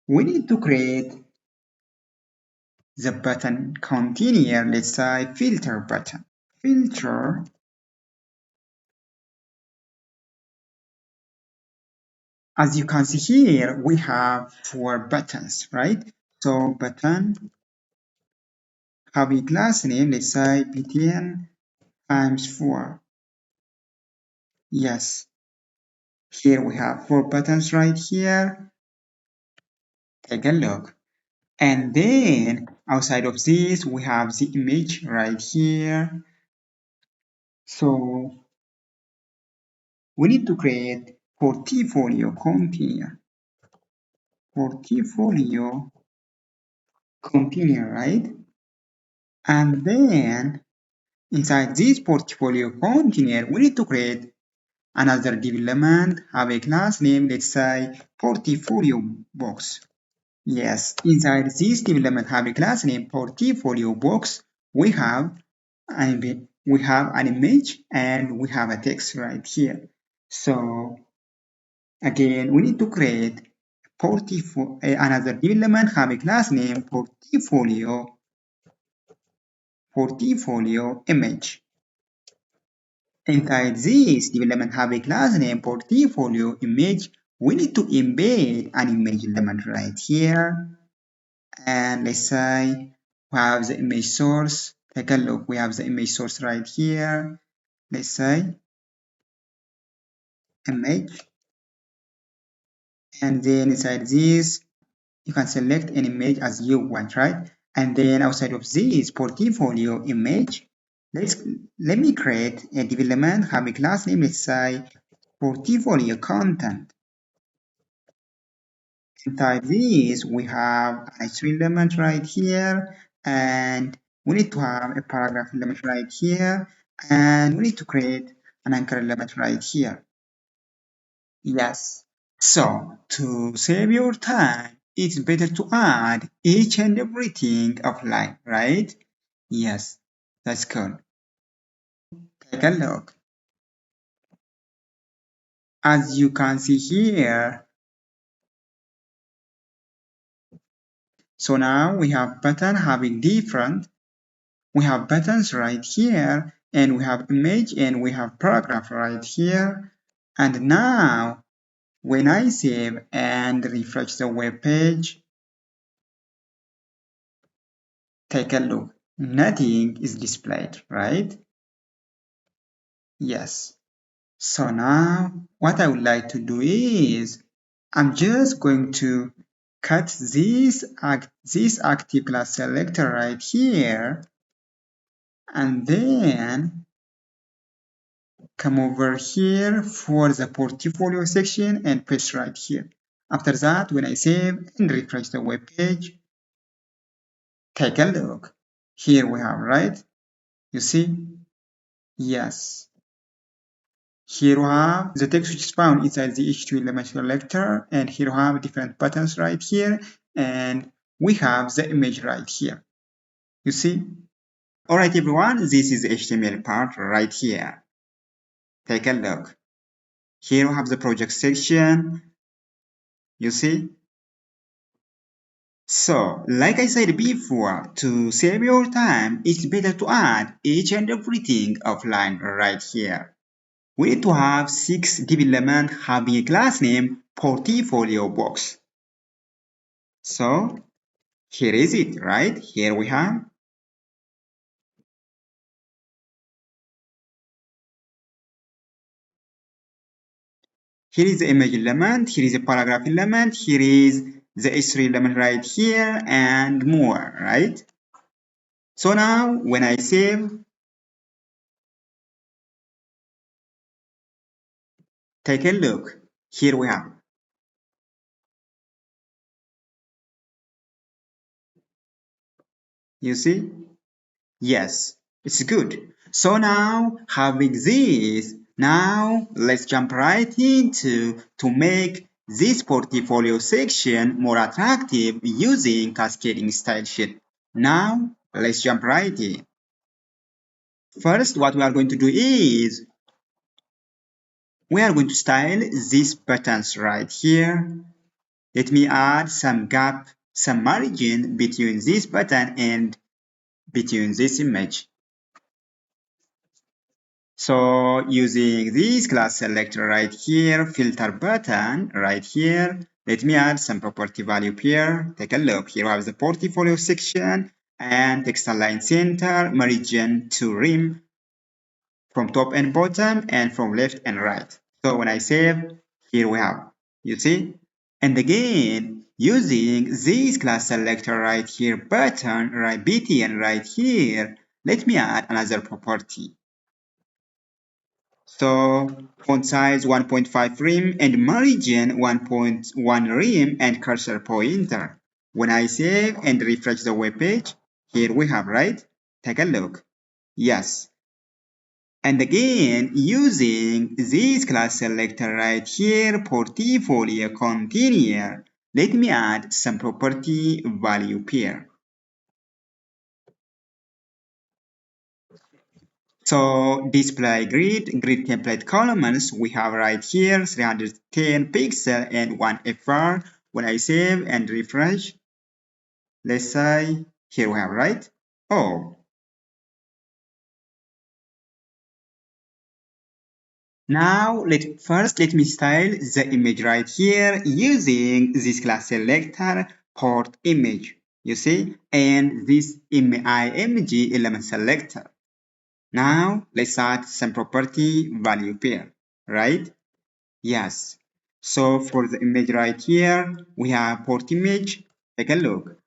S1: we need to create the button container, let's say filter button. Filter. As you can see here, we have 4 buttons, right? So button have a class name, let's say btn times 4. Yes, here we have 4 buttons right here. Take a look. And then outside of this, we have the image right here. So we need to create portfolio container. Portfolio container, right? And then inside this portfolio container, we need to create another div element, have a class name, let's say portfolio box. Yes, inside this div element have a class name portfolio box. We have an image and we have a text right here. So again, we need to create another div element, have a class name portfolio image. Inside this development have a class name portfolio image. We need to embed an image element right here. And let's say we have the image source. Take a look, we have the image source right here. Let's say image. And then inside this, you can select an image as you want, right? And then outside of this portfolio image, let me create a development, have a class name, let's say portfolio content. Inside this, we have a string element right here, and we need to have a paragraph element right here, and we need to create an anchor element right here. Yes. So, to save your time, it's better to add each and everything offline, right? Yes, that's good. Take a look. As you can see here, so now we have button having different. We have buttons right here, and we have image, and we have paragraph right here. And now, when I save and refresh the web page, take a look. Nothing is displayed, right? Yes. So now, what I would like to do is, I'm just going to cut this active class selector right here, and then come over here for the portfolio section and paste right here. After that, when I save and refresh the web page, take a look. Here we have, right? You see? Yes. Here we have the text which is found inside the H2 element selector, and here we have different buttons right here, and we have the image right here. You see? Alright everyone, this is the HTML part right here. Take a look. Here we have the project section. You see? So, like I said before, to save your time, it's better to add each and everything offline right here. We need to have 6 div elements having a class name portfolio box. So, Here is it, right? Here we have. Here is the image element, here is a paragraph element, here is the history element right here, and more, right? So now, when I save, take a look. Here we have. You see? Yes, it's good. So now, having this, now let's jump right into to make this portfolio section more attractive using cascading style sheet. Now, let's jump right in. First, what we are going to do is we are going to style these buttons right here. Let me add some gap, some margin between this button and between this image. So using this class selector right here, filter button right here, let me add some property value here. Take a look. Here we have the portfolio section and text align center, margin to rim from top and bottom and from left and right. So when I save, here we have, you see? And again, using this class selector right here button, right btn right here, let me add another property. So font size 1.5 rem and margin 1.1 rem and cursor pointer. When I save and refresh the web page, here we have, right? Take a look. Yes. And again, using this class selector right here, portfolio container, let me add some property value pair. So display grid template columns, we have right here 310 pixel and 1 FR. When I save and refresh, let's say here we have, right? Oh, now let me style the image right here using this class selector port image, you see, and this img element selector. Now let's add some property value pair, right? Yes. So for the image right here, we have port image. Take a look.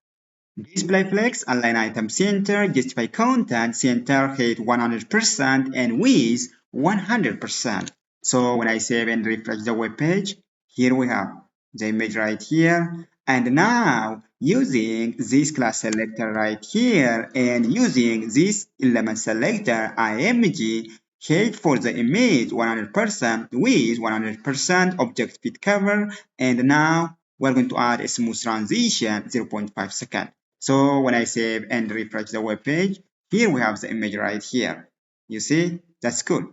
S1: Display flex, align item center, justify content, center height 100% and width 100%. So when I save and refresh the web page, here we have the image right here. And now using this class selector right here and using this element selector img, height for the image 100%, width 100%, object fit cover, and now we're going to add a smooth transition 0.5 seconds. So when I save and refresh the web page, here we have the image right here. You see, that's cool.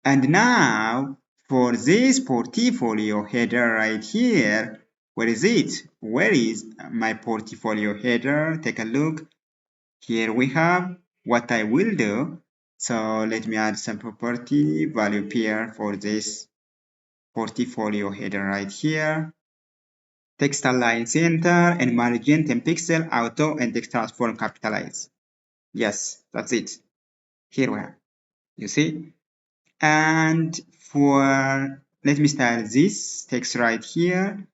S1: And now for this portfolio header right here, where is it? Where is my portfolio header? Take a look. Here we have what I will do. So let me add some property value pair for this portfolio header right here. Text align center and margin 10 pixel auto and text transform capitalize. Yes, that's it. Here we are. You see? And for let me style this text right here.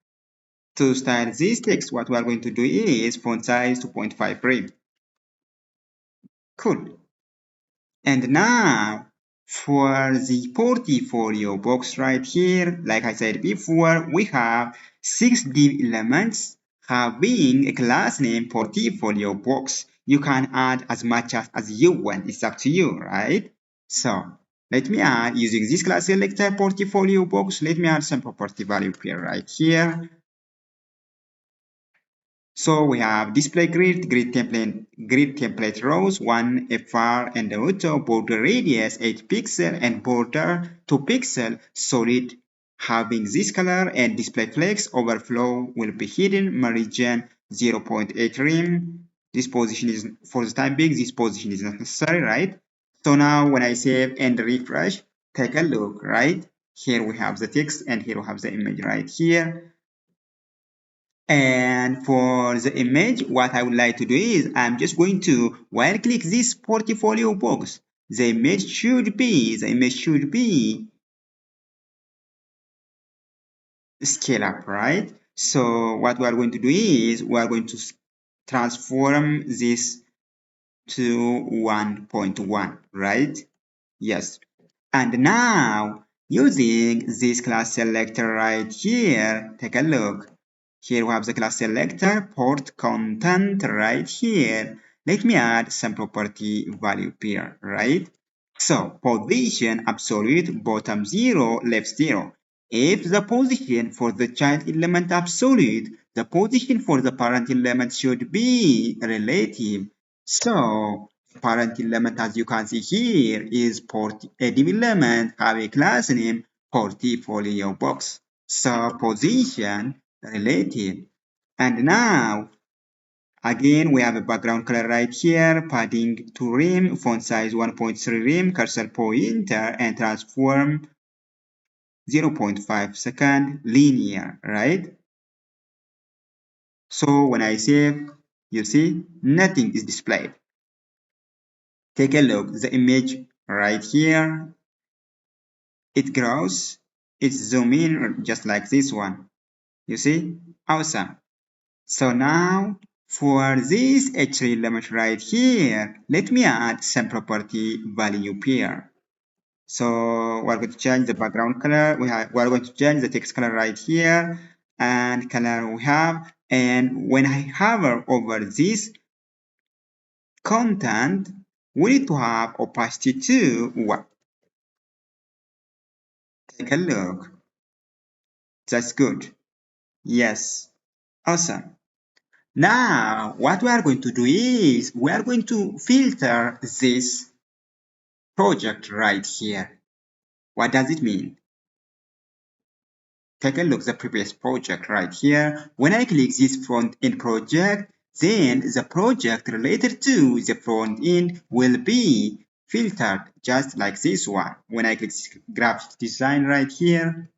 S1: To style this text, what we are going to do is font size 2.5 rem. Cool. And now for the portfolio box right here, like I said before, we have 6 div elements having a class name portfolio box. You can add as much as you want. It's up to you, right? So let me add using this class selector portfolio box. Let me add some property value pair right here. So we have display grid template rows, 1 FR and auto, border radius 8 pixel and border 2 pixel, solid having this color, and display flex overflow will be hidden, margin 0.8 rem. This position is, for the time being, this position is not necessary, right? So now when I save and refresh, take a look, right? Here we have the text and here we have the image right here. And for the image, what I would like to do is I'm just going to while click this portfolio box. The image should be scale up, right? So what we are going to do is we are going to transform this to 1.1, right? Yes. And now, using this class selector right here, take a look. Here we have the class selector, port content right here. Let me add some property value pair, right? So, position absolute, bottom 0, left 0. If the position for the child element absolute, the position for the parent element should be relative. So, parent element, as you can see here, is a div element have a class name portfolio box. So position relative. And now again we have a background color right here, padding 2 rem, font size 1.3 rem, cursor pointer, and transform 0.5 second linear, right? So when I save, you see nothing is displayed. Take a look, the image right here, it grows, it zoom in just like this one. You see? Awesome. So now for this H3 element right here, let me add some property value pair. So we're going to change the background color. We're going to change the text color right here and color we have. And when I hover over this content, we need to have opacity to what? Take a look. That's good. Yes. Awesome. Now, what we are going to do is we are going to filter this project right here. What does it mean? Take a look at the previous project right here. When I click this front end project, then the project related to the front end will be filtered just like this one. When I click graphic design right here,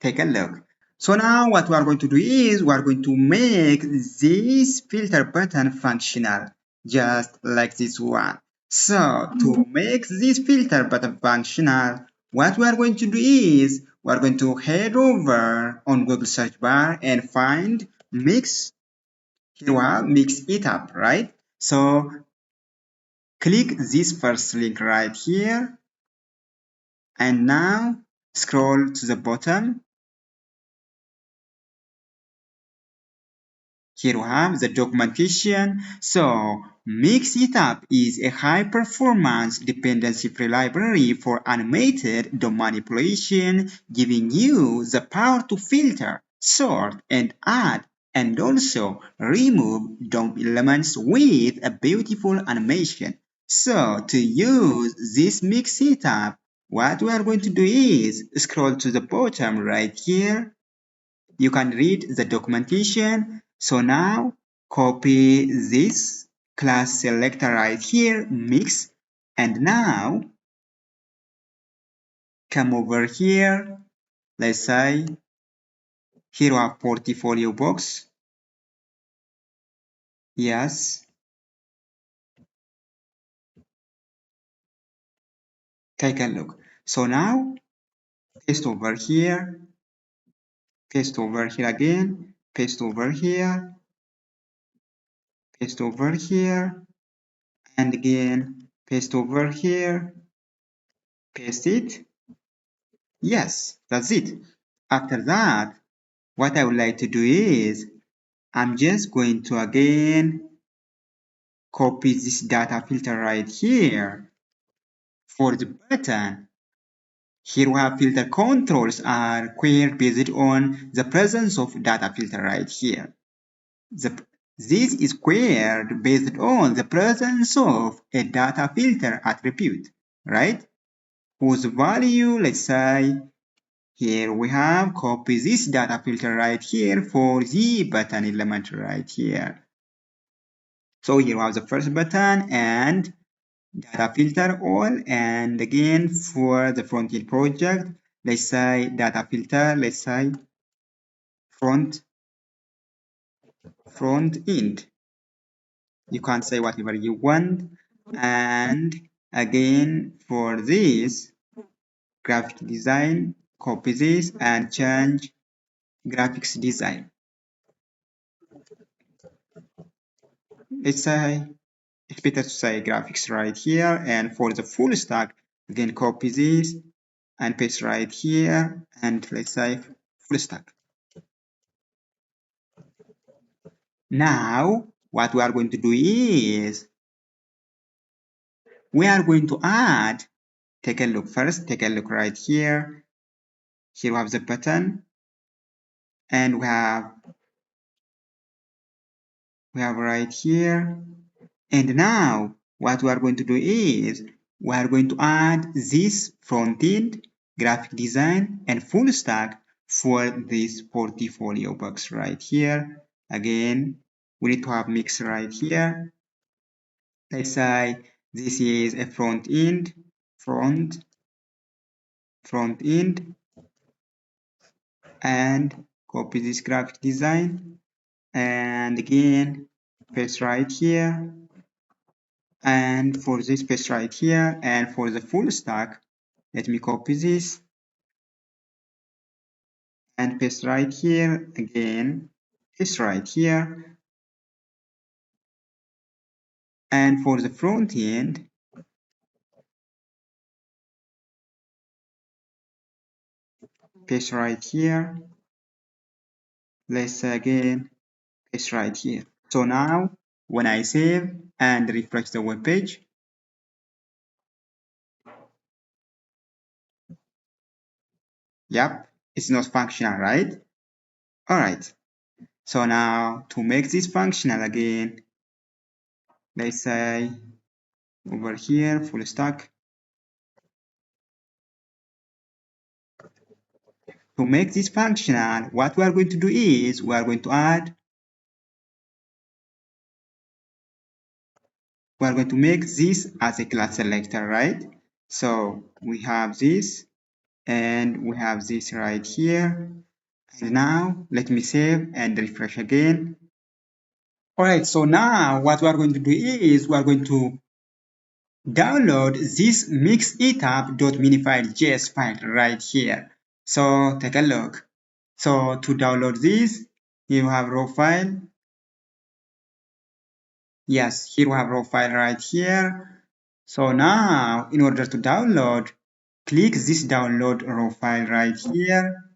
S1: take a look. So now what we are going to do is we are going to make this filter button functional, just like this one. So to make this filter button functional, what we are going to do is we are going to head over on Google search bar and find mix. Here we are, mix it up, right? So click this first link right here and now scroll to the bottom. Here we have the documentation. So Mixitup is a high-performance dependency-free library for animated DOM manipulation, giving you the power to filter, sort, and add, and also remove DOM elements with a beautiful animation. So to use this Mixitup, what we are going to do is scroll to the bottom right here. You can read the documentation. So now copy this class selector right here, mix, and now come over here. Let's say here we have portfolio box. Yes. Take a look. So now paste over here, paste over here again, paste over here, paste over here, and again paste over here, paste it. Yes, that's it. After that, what I would like to do is I'm just going to again copy this data filter right here for the button. Here we have filter controls are queried based on the presence of data filter right here. This is queried based on the presence of a data filter attribute, right? Whose value, let's say, here we have copy this data filter right here for the button element right here. So here we have the first button and data filter all, and again for the front-end project, let's say data filter, let's say front end. You can say whatever you want. And again, for this graphic design, copy this and change graphics design. Let's say it's better to say graphics right here. And for the full stack, again, copy this and paste right here. And let's say full stack. Now, what we are going to do is we are going to add, take a look first, take a look right here. Here we have the button and we have right here. And now what we are going to do is we are going to add this front end, graphic design and full stack for this portfolio box right here. Again, we need to have mix right here. Let's say this is a front end, front end, and copy this graphic design and again paste right here, and for this paste right here, and for the full stack let me copy this and paste right here, again paste right here, and for the front end paste right here, let's again paste right here. So now when I save and refresh the web page, yep, it's not functional, right? All right, so now to make this functional again, let's say over here full stack. To make this functional, what we are going to do is we are going to make this as a class selector, right? So we have this and we have this right here. And now let me save and refresh again. All right, so now what we are going to do is we are going to download this mixitup.minify.js file right here. So take a look. So to download this, you have raw file. Yes, here we have raw file right here. So now in order to download, click this download raw file right here.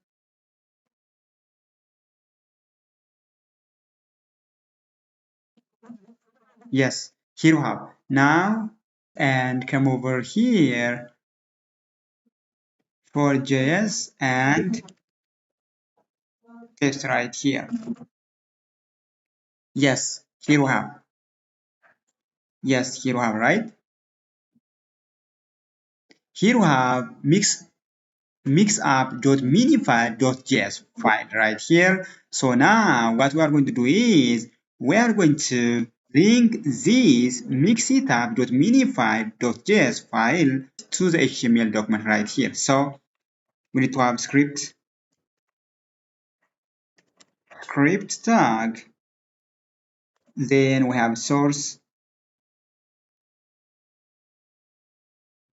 S1: Yes, here we have. Now and come over here for JS and paste right here. Yes, here we have. Yes, here we have, right? Here we have mixup.minify.js file right here. So now what we are going to do is we are going to link this mixitup.minify.js file to the HTML document right here. So we need to have script tag, then we have source.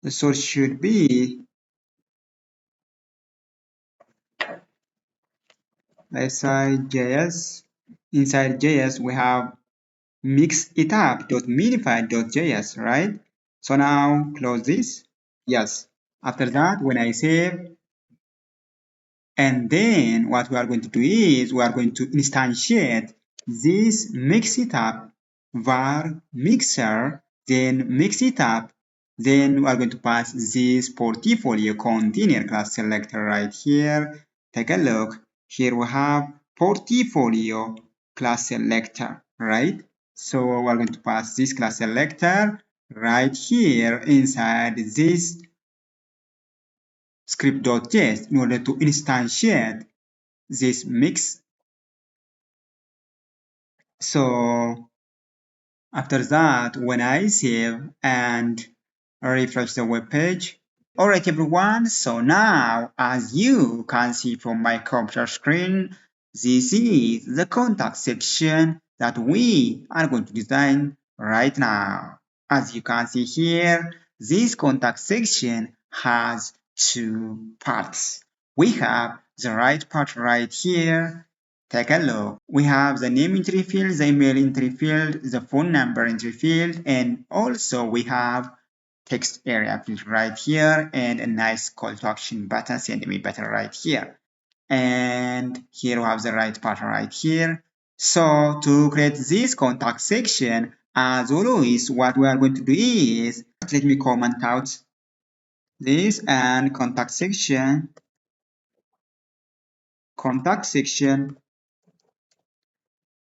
S1: The source should be, let's say JS. Inside JS we have mixitup.minify.js, right? So now close this. Yes. After that, when I save, and then what we are going to do is we are going to instantiate this mixitup var mixer, then mixitup, then we are going to pass this portfolio container class selector right here. Take a look. Here we have portfolio class selector, right? So we're going to pass this class selector right here inside this script.js in order to instantiate this mix. So after that, when I save and refresh the web page, Alright everyone, so now as you can see from my computer screen, this is the contact section that we are going to design right now. As you can see here, this contact section has two parts. We have the right part right here. Take a look. We have the name entry field, the email entry field, the phone number entry field, and also we have text area field right here and a nice call to action button, send me button right here. And here we have the right part right here. So to create this contact section, as always, what we are going to do is, let me comment out this and contact section,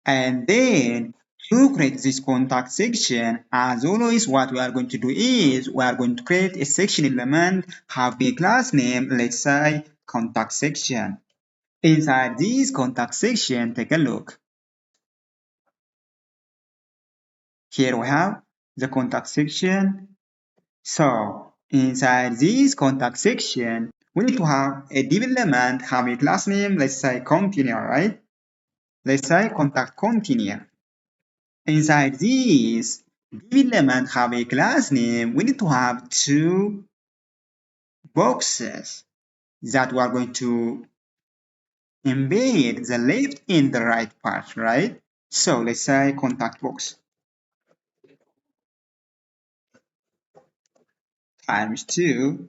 S1: and then to create this contact section, as always, what we are going to do is we are going to create a section element, have a class name, let's say contact section. Inside this contact section, take a look. Here we have the contact section. So inside this contact section, we need to have a div element, have a class name, let's say container, right? Let's say contact container. Inside this div element have a class name, we need to have two boxes that we are going to embed the left and the right part, right? So let's say contact box times 2.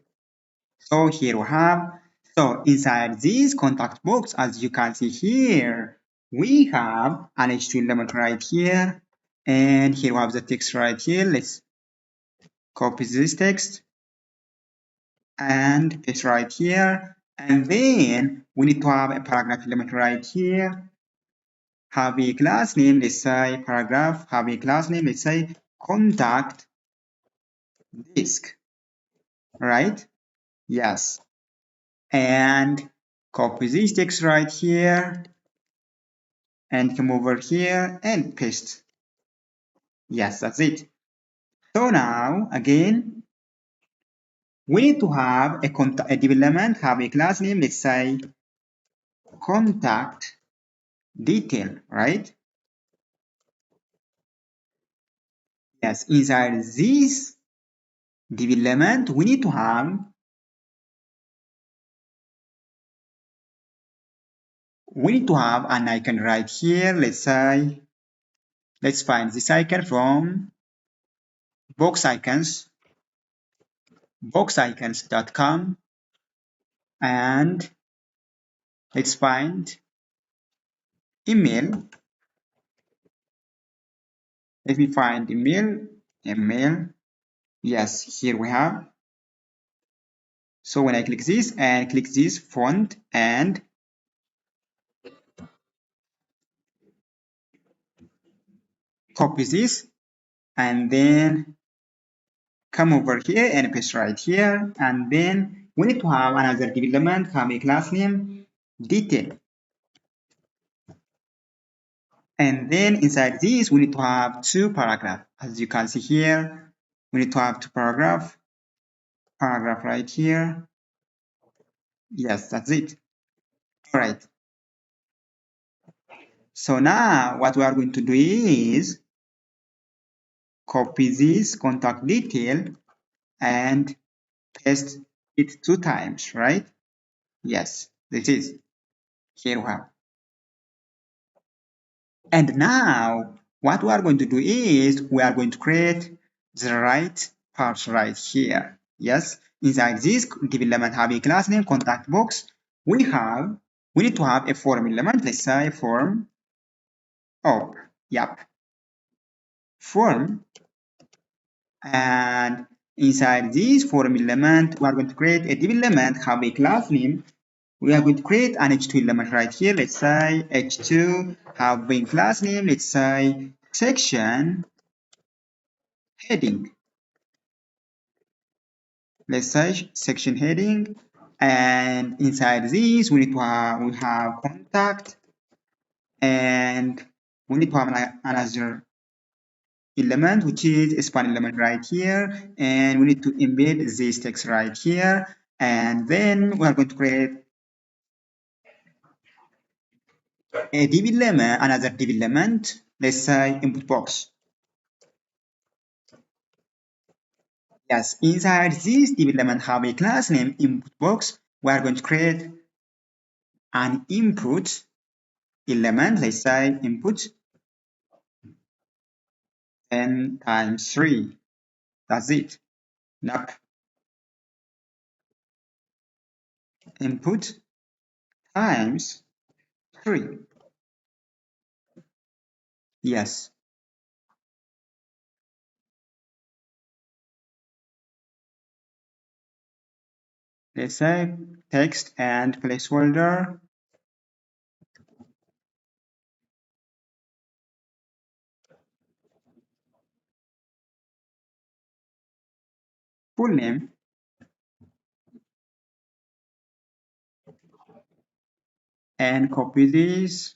S1: So here we have, so inside this contact box, as you can see here, we have an H2 element right here, and here we have the text right here. Let's copy this text and paste right here, and then we need to have a paragraph element right here. Have a class name, let's say paragraph, have a class name, let's say contact disk, right? Yes. And copy this text right here and come over here and paste. Yes, that's it. So now, again, we need to have a div element, have a class name, let's say contact detail, right? Yes, inside this div element, we need to have an icon right here. Let's say, let's find this icon from box icons, boxicons.com, and let's find email. Let me find email. Yes, here we have. So when I click this and click this font and copy this and then come over here and paste right here, and then we need to have another div element, have a class name detail, and then inside this we need to have two paragraphs. As you can see here, we need to have two paragraph right here. Yes, that's it. All right. So now what we are going to do is copy this contact detail and paste it 2 times, right? Yes, this is. Here we have. And now what we are going to do is we are going to create the right part right here. Yes, inside this div element have a class name contact box. We need to have a form element. Let's say form. Oh, yep, form. And inside this form element, we are going to create a div element have a class name. We are going to create an H2 element right here. Let's say H2 have a class name. Let's say section heading. Let's say section heading, and inside this we need to have contact, and we need to have another element, which is a span element right here, and we need to embed this text right here, and then we are going to create a div element, another div element, let's say input box. Yes, inside this div element have a class name input box. We are going to create an input element, let's say input 10 times 3. That's it. Nope. Input times 3. Yes. Let's say text and placeholder full name and copy this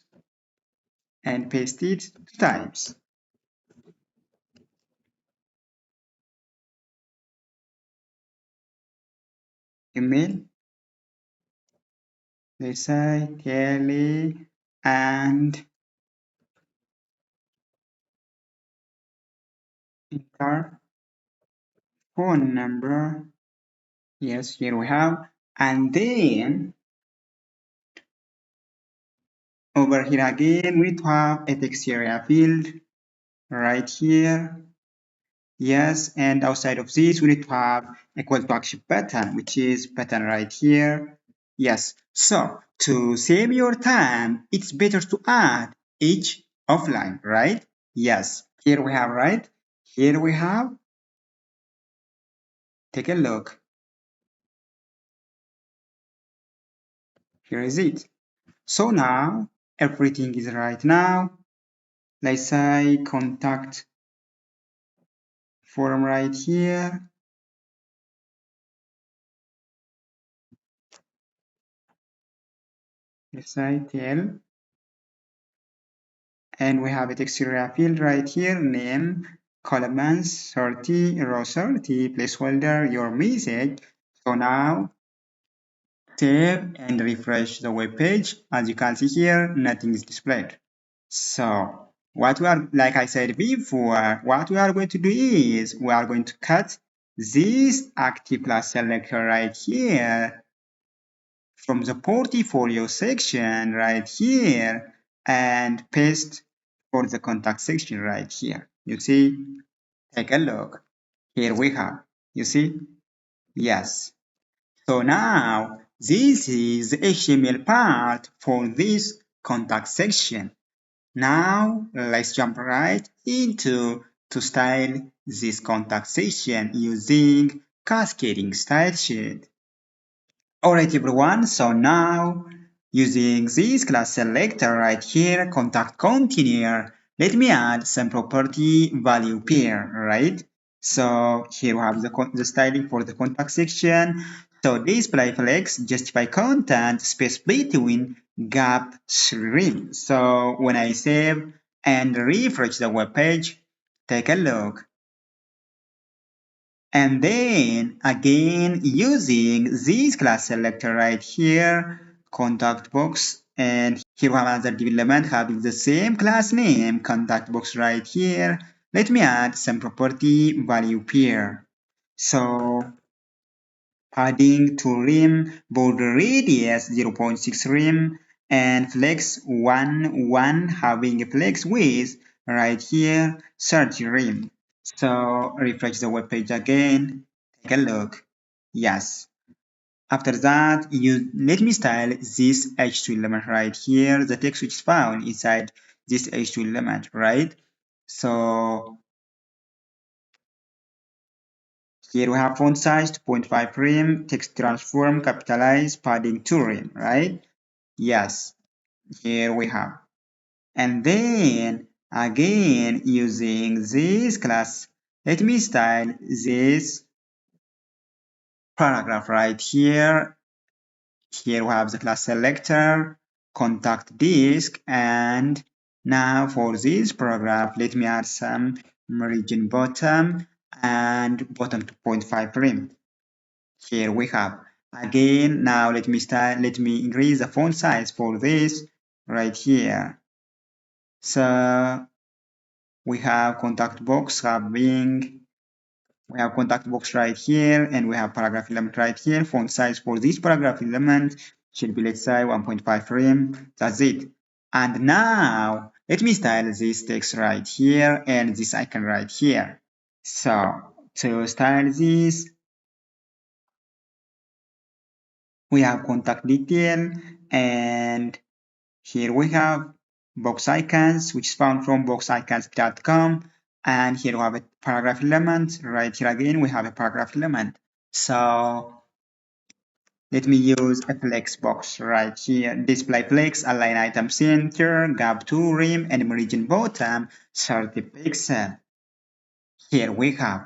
S1: and paste it 2 times. Email, let's say Kelly and enter phone number. Yes, here we have. And then over here again, we need to have a text area field right here. Yes, and outside of this, we need to have equal to action button, which is button right here. Yes, so to save your time, it's better to add each offline, right? Yes, here we have, right? Here we have, take a look. Here is it. So now, everything is right now. Let's say contact form right here. Let's say tell. And we have a text area field right here, name, columns 30, row 30, placeholder, your message. So now save and refresh the web page. As you can see here, nothing is displayed. So what we are, like I said before, what we are going to do is we are going to cut this active class selector right here from the portfolio section right here and paste for the contact section right here. You see, take a look. Here we have, you see? Yes. So now this is the HTML part for this contact section. Now let's jump right into to style this contact section using cascading style sheet. Alright everyone, so now using this class selector right here, contact container, let me add some property value pair, right? So here we have the styling for the contact section. So display flex justify content space between gap stream. So when I save and refresh the web page, take a look. And then again using this class selector right here, contact box, and here we have another development having the same class name, contact box right here. Let me add some property value pair. So padding to rim, border radius 0.6 rim, and flex 1 having a flex width right here 30 rim. So refresh the web page again, take a look. Yes. After that, you let me style this h2 element right here, the text which is found inside this h2 element, right? So here we have font size 2.5 rem, text transform, capitalize, padding 2 rem, right? Yes, here we have. And then again using this class, let me style this paragraph right here. Here we have the class selector, contact disk, and now for this paragraph, let me add some margin bottom, and bottom 2.5 rim. Here we have. Again, now let me increase the font size for this right here. So we have contact box we have contact box right here, and we have paragraph element right here. Font size for this paragraph element should be, let's say, 1.5 rem. That's it. And now let me style this text right here and this icon right here. So to style this, we have contact detail, and here we have box icons, which is found from boxicons.com. And here we have a paragraph element. Right here again, we have a paragraph element. So let me use a flex box right here. Display flex, align item center, gap to rim, and margin bottom 30 pixel. Here we have.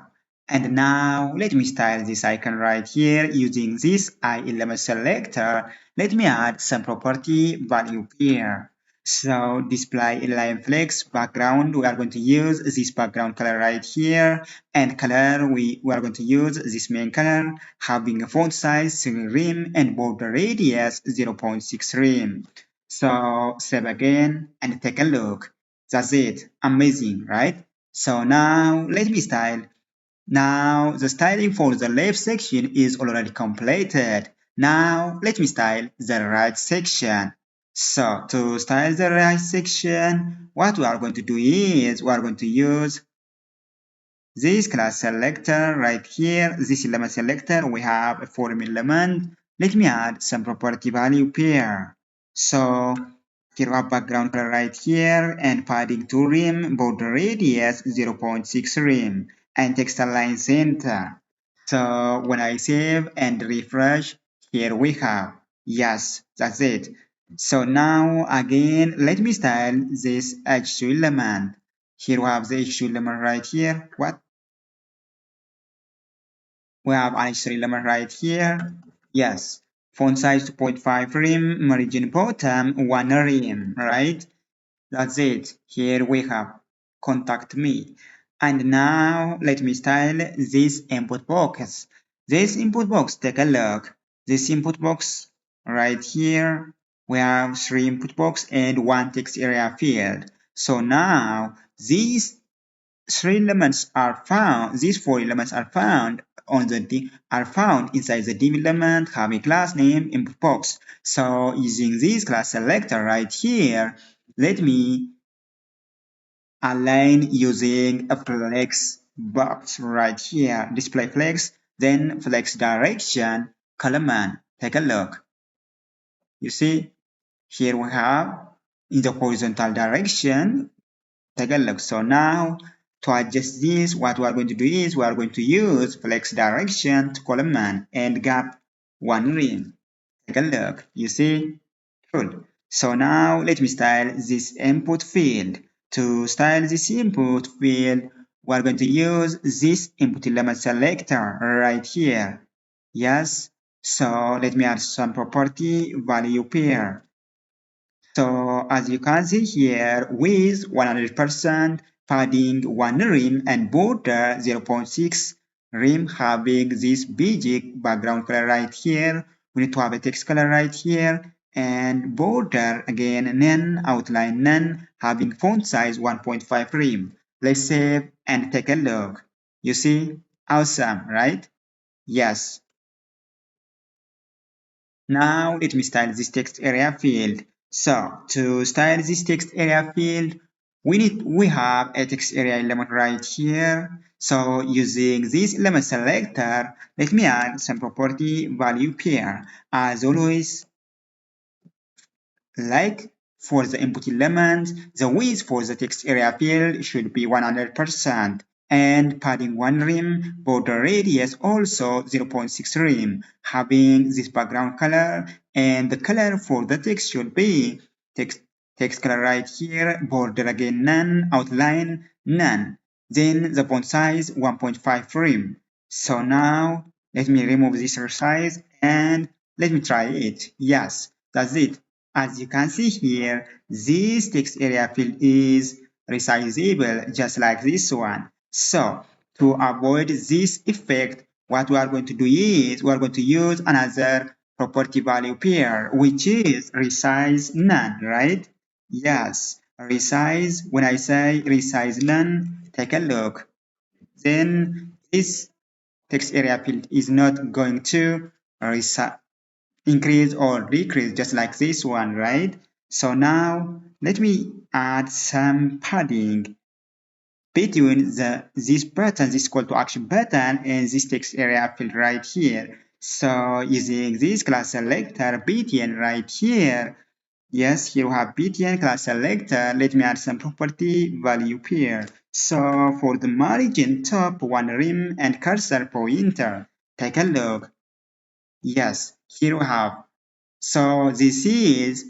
S1: And now let me style this icon right here using this I11 selector. Let me add some property value here. So display align flex background, we are going to use this background color right here, and color we are going to use this main color, having a font size 3 rem and border radius 0.6 rem. So save again and take a look. That's it. Amazing, right? So now let me style. Now the styling for the left section is already completed. Now let me style the right section. So to style the right section, what we are going to do is we are going to use this class selector right here. This element selector, we have a form element. Let me add some property value pair. So here we have background color right here, and padding 2 rem, border radius 0.6 rem, and text align center. So when I save and refresh, here we have. Yes, that's it. So now again, let me style this H2 element. Here we have the H2 element right here. What? We have an H3 element right here. Yes. Font size 2.5 rem, margin bottom 1 rem, right? That's it. Here we have contact me. And now let me style this input box. This input box, take a look. This input box right here, we have 3 input box and 1 text area field. So now these 3 elements are found, these 4 elements are found on the are found inside the div element having class name input box. So using this class selector right here, let me align using a flex box right here. Display flex, then flex direction, column. Take a look. You see, here we have in the horizontal direction. Take a look. So now to adjust this, what we are going to do is we are going to use flex direction to column and gap 1 rem. Take a look. You see? Cool. So now let me style this input field. To style this input field, we are going to use this input element selector right here. Yes. So let me add some property value pair. So as you can see here, width 100%, padding 1 rem, and border 0.6 rem, having this basic background color right here. We need to have a text color right here, and border again none, outline none, having font size 1.5 rem. Let's save and take a look. You see, awesome, right? Yes. Now let me style this text area field. So to style this text area field, we have a text area element right here. So using this element selector, let me add some property value pair. As always, like for the input element, the width for the text area field should be 100%, and padding 1 rem, border radius also 0.6 rem, having this background color, and the color for the text should be text color right here, border again none, outline none, then the font size 1.5 rem. So now let me remove this resize and let me try it. Yes, that's it. As you can see here, this text area field is resizable, just like this one. So to avoid this effect, what we are going to do is we are going to use another property value pair, which is resize none, right? Yes, resize. When I say resize none, take a look. Then this text area field is not going to increase or decrease just like this one, right? So now let me add some padding between this button, this call to action button, and this text area field right here. So using this class selector btn right here, yes, here we have btn class selector. Let me add some property value pair. So for the margin top, one rim and cursor pointer, take a look. Yes, here we have. So this is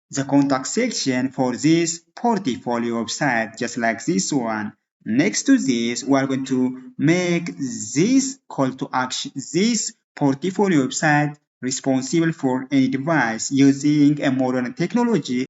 S1: the contact section for this portfolio website, just like this one. Next to this, we are going to make this call to action, this portfolio website responsible for any device using a modern technology